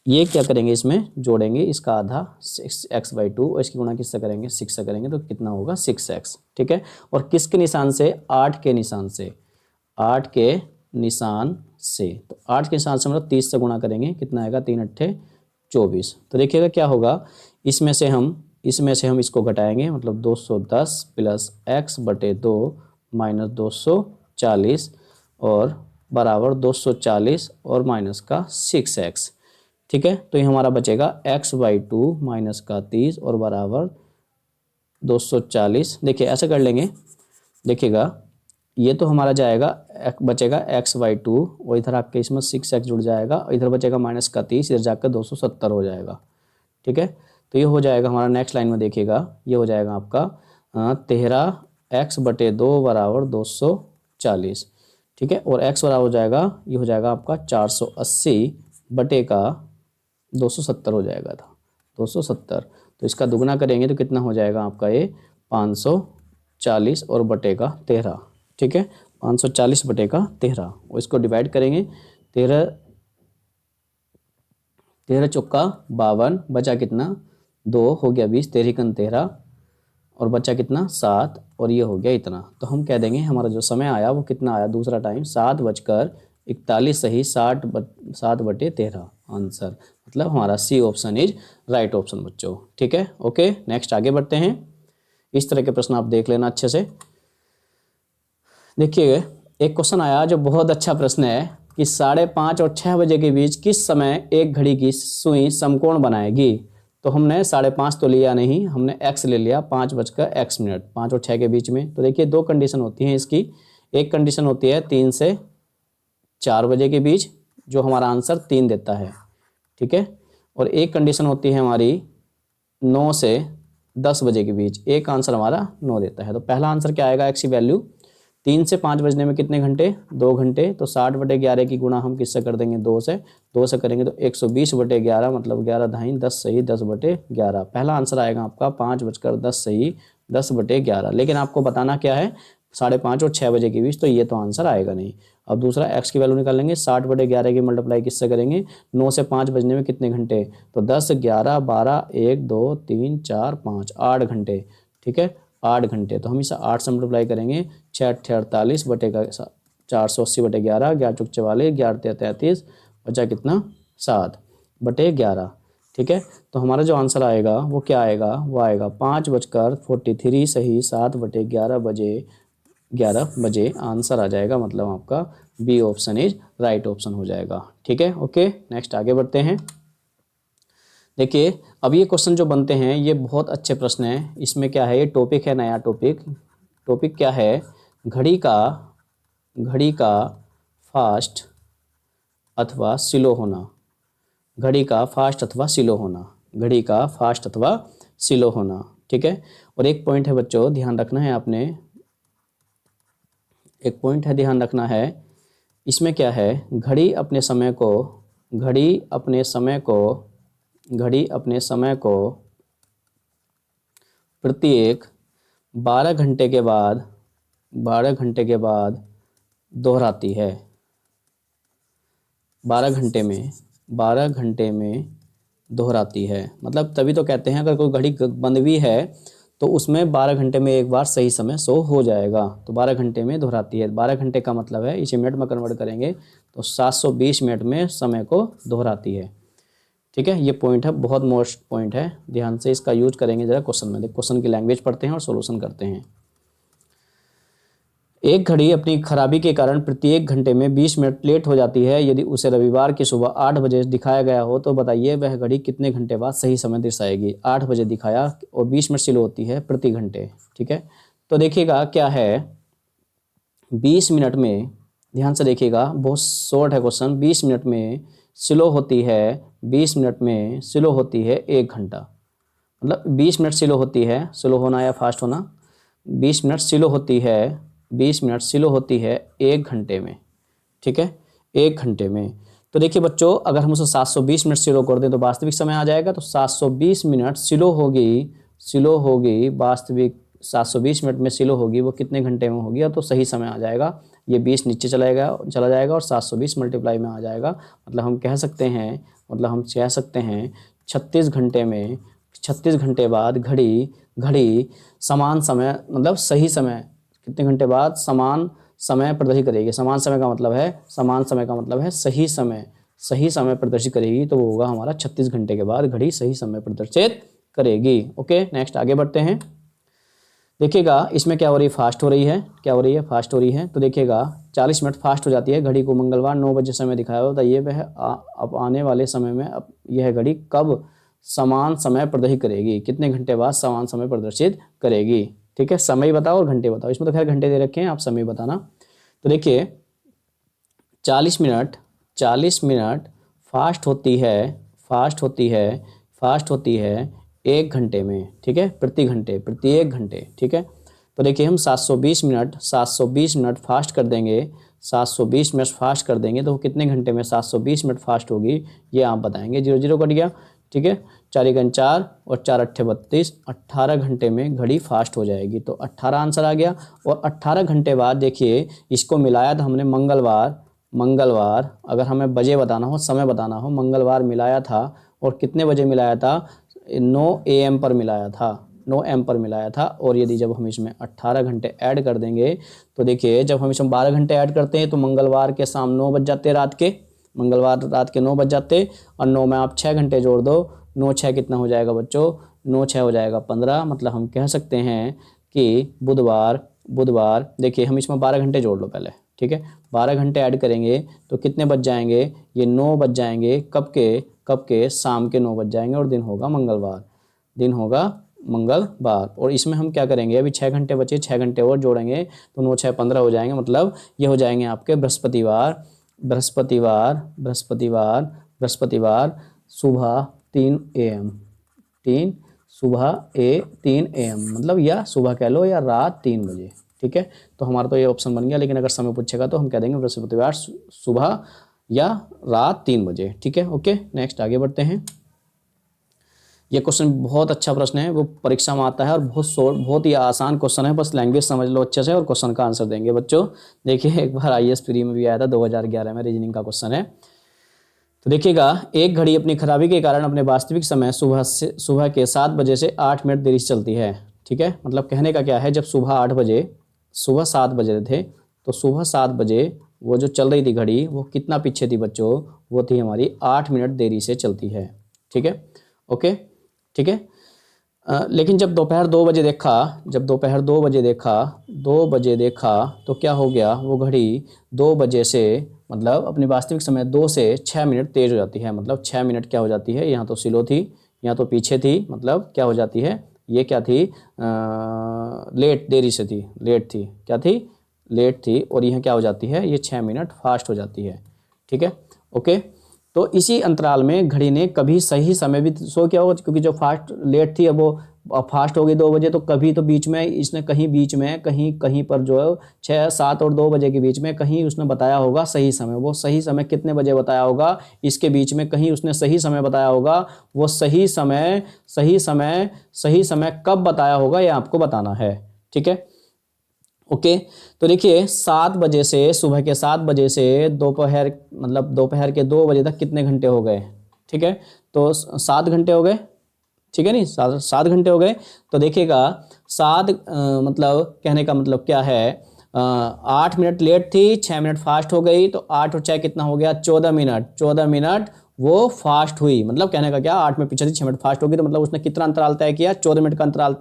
ये क्या करेंगे, इसमें जोड़ेंगे इसका आधा 6x/2, और इसकी गुणा किससे करेंगे, 6 से करेंगे, तो कितना होगा 6x। ठीक है, और किसके निशान से, 8 के निशान से, 8 के निशान से, तो 8 के निशान से मतलब 30 से गुणा करेंगे, कितना आएगा 3 × 8 = 24। तो देखिएगा क्या होगा, इसमें से हम इसको घटाएंगे, मतलब 210 प्लस x/2 माइनस 240 और बराबर 240 और माइनस का 6x। ठीक है, तो ये हमारा बचेगा x/2 माइनस का 30 और बराबर 240। देखिए ऐसे कर लेंगे, देखिएगा ये तो हमारा जाएगा, बचेगा x/2 और इधर आपके इसमें 6x जुड़ जाएगा, और इधर बचेगा माइनस का 30, इधर जाकर 270 हो जाएगा। ठीक है, तो ये हो जाएगा हमारा, नेक्स्ट लाइन में देखिएगा, ये हो जाएगा आपका 13x/2 बराबर 240। ठीक है, और x बराबर हो जाएगा, ये हो जाएगा आपका 480/270 हो जाएगा था, 270। तो इसका दुगना करेंगे तो कितना हो जाएगा आपका, ये 540 और /13। ठीक है, 540/13, और इसको डिवाइड करेंगे, 13 चौका 52, बचा कितना 2, हो गया 20, 13 और बचा कितना 7, और ये हो गया इतना। तो हम कह देंगे हमारा जो समय आया वो कितना आया, दूसरा टाइम 7:41 सही 7/13 आंसर, मतलब हमारा C option is right option बच्चों। ठीक है, ओके। नेक्स्ट आगे बढ़ते हैं, इस तरह के प्रश्न आप देख लेना अच्छे से। देखिए एक क्वेश्चन आया जो बहुत अच्छा प्रश्न है कि 5:30 और 6 बजे के बीच किस समय एक घड़ी की सुई समकोण बनाएगी। तो हमने 5:30 तो लिया नहीं, हमने x ले लिया, 5:x मिनट, 5 और 6 के बीच में। तो देखिए दो कंडीशन होती हैं इसकी, एक कंडीशन होती है 3 से 4 बजे के बीच, जो हमारा आंसर 3 देता है। ठीक है, और एक कंडीशन होती है हमारी 9 से 10 बजे के बीच, एक आंसर हमारा 9 देता है। तो पहला आंसर क्या आएगा, x की वैल्यू 3 से 5 बजने में कितने घंटे, 2 घंटे, तो 60/11 की गुणा हम किससे कर देंगे, 2 से करेंगे तो 120/11, मतलब 11 ढाई 10 सही 10/11। पहला आंसर आएगा आपका 5:10 सही 10/11। लेकिन आपको बताना क्या है, 5:30 और 6 बजे के बीच, तो ये तो आंसर आएगा नहीं। अब दूसरा x की वैल्यू निकालेंगे, 60/11 की मल्टीप्लाई किससे करेंगे, 9 से 5 बजने में कितने घंटे, तो 10, 11, 12, 1, 2, 3, 4, 5, 8 घंटे, ठीक है 8 घंटे। तो हम इसे 8 से मल्टीप्लाई करेंगे, 6 8 48 बटे का 480/11, 11 चौक 44, 11 तिया 33, बचा कितना 7/11, ठीक है। तो हमारा जो आंसर आएगा वो क्या आएगा, वो आएगा 5:43 सही 7/11 बजे आंसर आ जाएगा, मतलब आपका B option is right option हो जाएगा, ठीक है। ओके, नेक्स्ट आगे बढ़ते हैं। देखिए अब ये क्वेश्चन जो बनते हैं ये बहुत अच्छे प्रश्न हैं। इसमें क्या है, ये टॉपिक है नया टॉपिक क्या है, घड़ी का फास्ट अथवा स्लो होना, घड़ी का फास्ट अथवा स्लो होना, घड़ी का फास्ट अथवा स्लो होना, ठीक है। और एक पॉइंट है बच्चों ध्यान रखना है आपने, एक पॉइंट है ध्यान रखना है, इसमें क्या है, घड़ी अपने समय को प्रत्येक 12 घंटे के बाद दोहराती है, 12 घंटे में दोहराती है। मतलब तभी तो कहते हैं अगर कोई घड़ी बंद भी है तो उसमें 12 घंटे में एक बार सही समय शो हो जाएगा, तो 12 घंटे में दोहराती है। 12 घंटे का मतलब है, इसे मिनट में कन्वर्ट करेंगे तो 720 मिनट में समय को दोहराती है, ठीक है। ये पॉइंट है, बहुत मोस्ट पॉइंट है, ध्यान से इसका यूज करेंगे जरा क्वेश्चन में। क्वेश्चन की लैंग्वेज पढ़ते हैं और सोल्यूशन करते हैं। एक घड़ी अपनी खराबी के कारण प्रत्येक घंटे में 20 मिनट लेट हो जाती है। यदि उसे रविवार की सुबह 8 बजे दिखाया गया हो तो बताइए वह घड़ी कितने घंटे बाद सही समय दर्शाएगी। 8 बजे दिखाया और 20 मिनट स्लो होती है प्रति घंटे, ठीक है। तो देखिएगा क्या है, 20 मिनट में, ध्यान से देखिएगा बहुत शॉर्ट है क्वेश्चन, 20 मिनट में स्लो होती है, 20 मिनट में स्लो होती है 1 घंटा, मतलब 20 मिनट स्लो होती है, स्लो होना या फास्ट होना, 20 मिनट स्लो होती है, 20 मिनट स्लो होती है 1 घंटे में, ठीक है 1 घंटे में। तो देखिए बच्चों अगर हम उसे 720 मिनट स्लो कर दें तो वास्तविक समय आ जाएगा, तो 720 मिनट स्लो होगी वास्तविक 720 मिनट में स्लो होगी, वो कितने घंटे में होगी, तो सही समय आ जाएगा। ये 20 नीचे चला जाएगा और 720 मल्टीप्लाई में आ जाएगा, मतलब हम कह सकते हैं 36 घंटे में, 36 घंटे बाद घड़ी समान समय, मतलब सही समय कितने घंटे बाद समान समय प्रदर्शित करेगी। समान समय का मतलब है सही समय प्रदर्शित करेगी, तो वो होगा हमारा 36 घंटे के बाद घड़ी सही समय प्रदर्शित करेगी। ओके, नेक्स्ट आगे बढ़ते हैं। देखिएगा इसमें क्या हो रही है, फास्ट हो रही है, तो देखिएगा 40 मिनट फास्ट हो जाती है। घड़ी को मंगलवार 9 बजे समय दिखाया होता है, ये वह अब आने वाले समय में अब यह घड़ी कब समान समय प्रदर्शित करेगी, कितने घंटे बाद समान समय प्रदर्शित करेगी, ठीक है। समय बताओ और घंटे बताओ, इसमें तो खैर घंटे दे रखे हैं, आप समय बताना। तो देखिए 40 मिनट फास्ट होती है 1 घंटे में, ठीक है, प्रति 1 घंटे, ठीक है। तो देखिए हम 720 मिनट फास्ट कर देंगे, 720 मिनट फास्ट कर देंगे तो कितने घंटे में 720 मिनट फास्ट होगी, ये आप बताएंगे। 0 0 कट गया, ठीक है, 4 × 4 और 4 × 8 = 32, 18 घंटे में घड़ी फास्ट हो जाएगी, तो 18 आंसर आ गया। और 18 घंटे बाद देखिए इसको मिलाया था हमने मंगलवार, अगर हमें बजे बताना हो, समय बताना हो, मंगलवार मिलाया था और कितने बजे मिलाया था, 9 AM पर मिलाया था, 9 AM पर मिलाया था। और यदि जब हम इसमें 18 घंटे ऐड कर देंगे तो देखिए जब हम इसमें 12 घंटे ऐड करते हैं तो मंगलवार के शाम 9 बज जाते मंगलवार रात के 9 बज जाते, और 9 में आप 6 घंटे जोड़ दो, 9 6 कितना हो जाएगा बच्चों, 9 6 हो जाएगा 15, मतलब हम कह सकते हैं कि बुधवार देखिए हम इसमें 12 घंटे जोड़ लो पहले, ठीक है, 12 घंटे ऐड करेंगे तो कितने बज जाएंगे, ये 9 बज जाएंगे, कब के शाम के 9 बज जाएंगे, और दिन होगा मंगलवार। और इसमें हम क्या करेंगे, अभी 6 घंटे बचे, 6 घंटे और जोड़ेंगे तो 9 6 15 हो जाएंगे, मतलब ये हो जाएंगे आपके बृहस्पतिवार सुबह 3 AM, 3 AM, मतलब या सुबह कह लो या रात 3 बजे, ठीक है। तो हमारा तो ये ऑप्शन बन गया, लेकिन अगर समय पूछेगा तो हम कह देंगे बृहस्पतिवार सुबह या रात 3 बजे, ठीक है। ओके, नेक्स्ट आगे बढ़ते हैं। ये क्वेश्चन बहुत अच्छा प्रश्न है, वो परीक्षा में आता है और बहुत शॉर्ट, बहुत ही आसान क्वेश्चन है, बस लैंग्वेज समझ लो अच्छे से और क्वेश्चन का आंसर देंगे बच्चों। देखिए एक बार आईएएस प्री में भी आया था 2011 में, रीजनिंग का क्वेश्चन है। तो देखिएगा, एक घड़ी अपनी खराबी के कारण अपने वास्तविक समय सुबह के 7 बजे से 8 मिनट देरी से चलती है। ठीक है, मतलब कहने का क्या है, जब सुबह 8 बजे, सुबह 7 बजे थे, तो सुबह 7 बजे वो जो चल रही थी घड़ी, वो कितना पीछे थी बच्चों, वो थी हमारी 8 मिनट देरी से चलती है। ठीक है, ओके, ठीक है। लेकिन जब दोपहर 2 बजे देखा, जब दोपहर 2 बजे देखा, 2 बजे देखा, तो क्या हो गया, वो घड़ी 2 बजे से, मतलब अपनी वास्तविक समय 2 से 6 मिनट तेज हो जाती है। मतलब 6 मिनट क्या हो जाती है, यहाँ तो स्लो थी, यहाँ तो पीछे थी, मतलब क्या हो जाती है, ये क्या थी, लेट, देरी से थी, लेट थी, क्या थी, लेट थी, और यह क्या हो जाती है, ये 6 मिनट फास्ट हो जाती है। ठीक है, ओके। तो इसी अंतराल में घड़ी ने कभी सही समय भी शो किया होगा, क्योंकि जो फास्ट लेट थी अब वो फास्ट हो गई 2 बजे, तो कभी तो बीच में इसने कहीं बीच में कहीं कहीं पर जो है 6, 7 और 2 बजे के बीच में कहीं उसने बताया होगा सही समय। वो सही समय कितने बजे बताया होगा, इसके बीच में कहीं उसने सही समय बताया होगा। वो सही समय, सही समय, सही समय कब बताया होगा, ये आपको बताना है। ठीक है, ओके। तो देखिए 7 बजे से, सुबह के 7 बजे से दोपहर, मतलब दोपहर के 2 बजे तक कितने घंटे हो गए। ठीक है, तो 7 घंटे हो गए। ठीक है, नहीं, 7 घंटे हो गए। तो देखिएगा 7 मतलब कहने का मतलब क्या है, 8 मिनट लेट थी, 6 मिनट फास्ट हो गई, तो 8 और 6 कितना हो गया, 14 मिनट, 14 मिनट वो फास्ट हुई। मतलब कहने का क्या, 8 मिनट पीछे थी, 6 मिनट फास्ट हो गई, तो मतलब उसने कितना अंतराल तय किया, 14 मिनट का अंतराल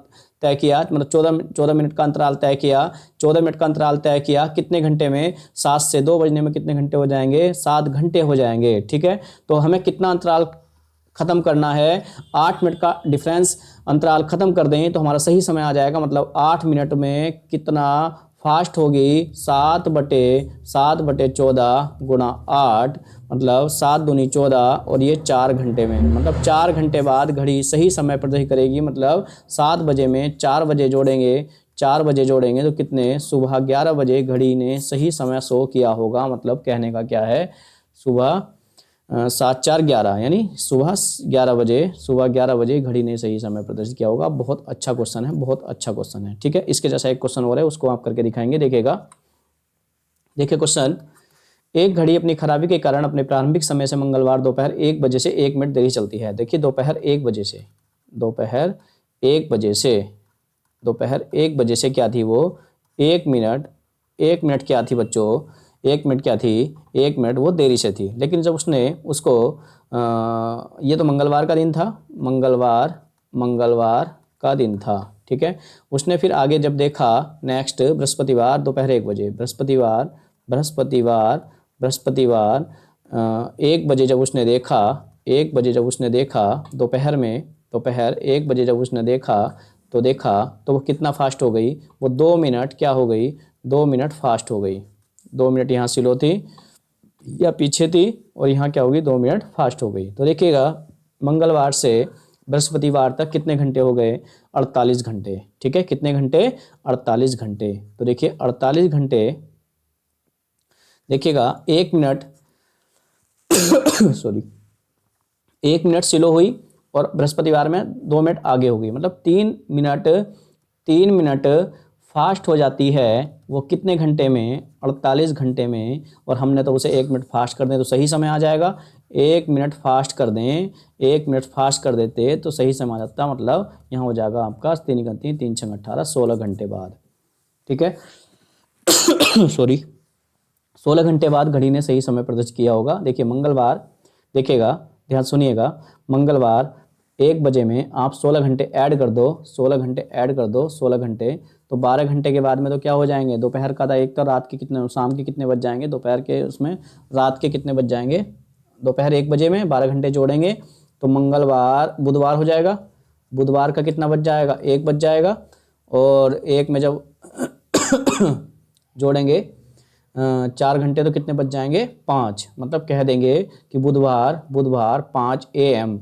तय किया, मतलब 14 मिनट का अंतराल तय किया। 14 मिनट का अंतराल तय किया कितने घंटे में, 7 से 2 बजने में कितने घंटे हो जाएंगे, 7 घंटे हो जाएंगे। ठीक है, तो हमें कितना अंतराल खत्म करना है, 8 मिनट का डिफरेंस अंतराल खत्म कर दें तो हमारा सही समय आ जाएगा। मतलब 8 मिनट में कितना फास्ट होगी, 7/14 गुणा 8, मतलब 7 दूनी 14, और ये 4 घंटे में, मतलब 4 घंटे बाद घड़ी सही समय प्रदर्शित करेगी। मतलब 7 बजे में 4 बजे जोड़ेंगे, 4 बजे जोड़ेंगे तो कितने, सुबह 11 बजे घड़ी ने सही समय शो किया होगा। मतलब कहने का क्या है, सुबह 7, 4, 11, यानी सुबह 11 बजे, सुबह 11 बजे घड़ी ने सही समय प्रदर्शित किया होगा। बहुत अच्छा क्वेश्चन है, बहुत अच्छा क्वेश्चन है। ठीक है, इसके जैसा एक क्वेश्चन और है, उसको आप करके दिखाएंगे, देखिएगा। देखिए क्वेश्चन, एक घड़ी अपनी खराबी के कारण अपने प्रारंभिक समय से मंगलवार दोपहर 1 बजे से 1 मिनट देरी चलती है। देखिए दोपहर 1 बजे से, दोपहर 1 बजे से, दोपहर 1 बजे से क्या थी वो, 1 मिनट, 1 मिनट क्या थी बच्चों, 1 मिनट क्या थी, 1 मिनट वो देरी से थी। लेकिन जब उसने उसको ये तो मंगलवार का दिन था, मंगलवार, मंगलवार का दिन था। ठीक है, उसने फिर आगे जब देखा, नेक्स्ट बृहस्पतिवार दोपहर 1 बजे, बृहस्पतिवार, बृहस्पतिवार, बृहस्पतिवार 1 बजे जब उसने देखा, 1 बजे जब उसने देखा दोपहर में, दोपहर 1 बजे जब उसने देखा, तो देखा तो वो कितना फास्ट हो गई, वो 2 मिनट क्या हो गई, 2 मिनट फास्ट हो गई। 2 मिनट यहाँ स्लो थी या पीछे थी, और यहाँ क्या होगी, 2 मिनट फास्ट हो गई। तो देखिएगा मंगलवार से बृहस्पतिवार तक कितने घंटे हो गए, 48 घंटे। ठीक है, कितने घंटे, 48 घंटे। तो देखिए 48 घंटे, देखिएगा 1 मिनट सॉरी 1 मिनट स्लो हुई, और बृहस्पतिवार में 2 मिनट आगे हो गई, मतलब 3 मिनट फास्ट हो जाती है। वो कितने घंटे में, 48 घंटे में, और हमने तो उसे 1 मिनट फास्ट कर दें तो सही समय आ जाएगा। 1 मिनट फास्ट कर दें, 1 मिनट फास्ट कर देते तो सही समय आ जाता। मतलब यहाँ हो जाएगा आपका 3 × 3 = 3, 6 × 18, 16 घंटे बाद। ठीक है सॉरी 16 घंटे बाद घड़ी ने सही समय प्रदर्शित किया होगा। देखिए मंगलवार, देखिएगा ध्यान सुनिएगा, मंगलवार 1 बजे में आप 16 घंटे ऐड कर दो, 16 घंटे ऐड कर दो, 16 घंटे, तो 12 घंटे के बाद में तो क्या हो जाएंगे, दोपहर का था एक, तो रात के कितने, शाम के कितने बज जाएंगे, दोपहर के उसमें रात के कितने बज जाएंगे, दोपहर 1 बजे में 12 घंटे जोड़ेंगे तो मंगलवार, बुधवार हो जाएगा। बुधवार का कितना बज जाएगा, 1 बज जाएगा, और 1 में जब जोड़ेंगे 4 घंटे तो कितने बच जाएंगे, 5। मतलब कह देंगे कि बुधवार, बुधवार 5 AM,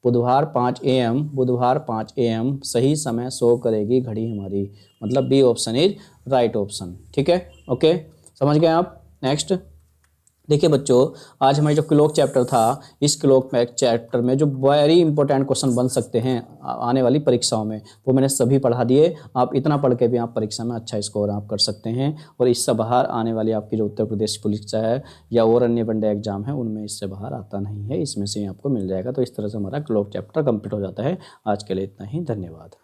बुधवार 5 AM, बुधवार 5 AM सही समय शो करेगी घड़ी हमारी। मतलब B option is right option. ठीक है, ओके, समझ गए आप। नेक्स्ट देखिए बच्चों, आज हमारे जो क्लोक चैप्टर था, इस क्लोक में चैप्टर में जो वेरी इंपॉर्टेंट क्वेश्चन बन सकते हैं आने वाली परीक्षाओं में, वो मैंने सभी पढ़ा दिए। आप इतना पढ़ के भी आप परीक्षा में अच्छा स्कोर आप कर सकते हैं, और इससे बाहर आने वाली आपकी जो उत्तर प्रदेश पुलिस है या और अन्य वनडे एग्जाम है, उनमें इससे बाहर आता नहीं है, इसमें से ही आपको मिल जाएगा। तो इस तरह से हमारा क्लोक चैप्टर कंप्लीट हो जाता है। आज के लिए इतना ही, धन्यवाद।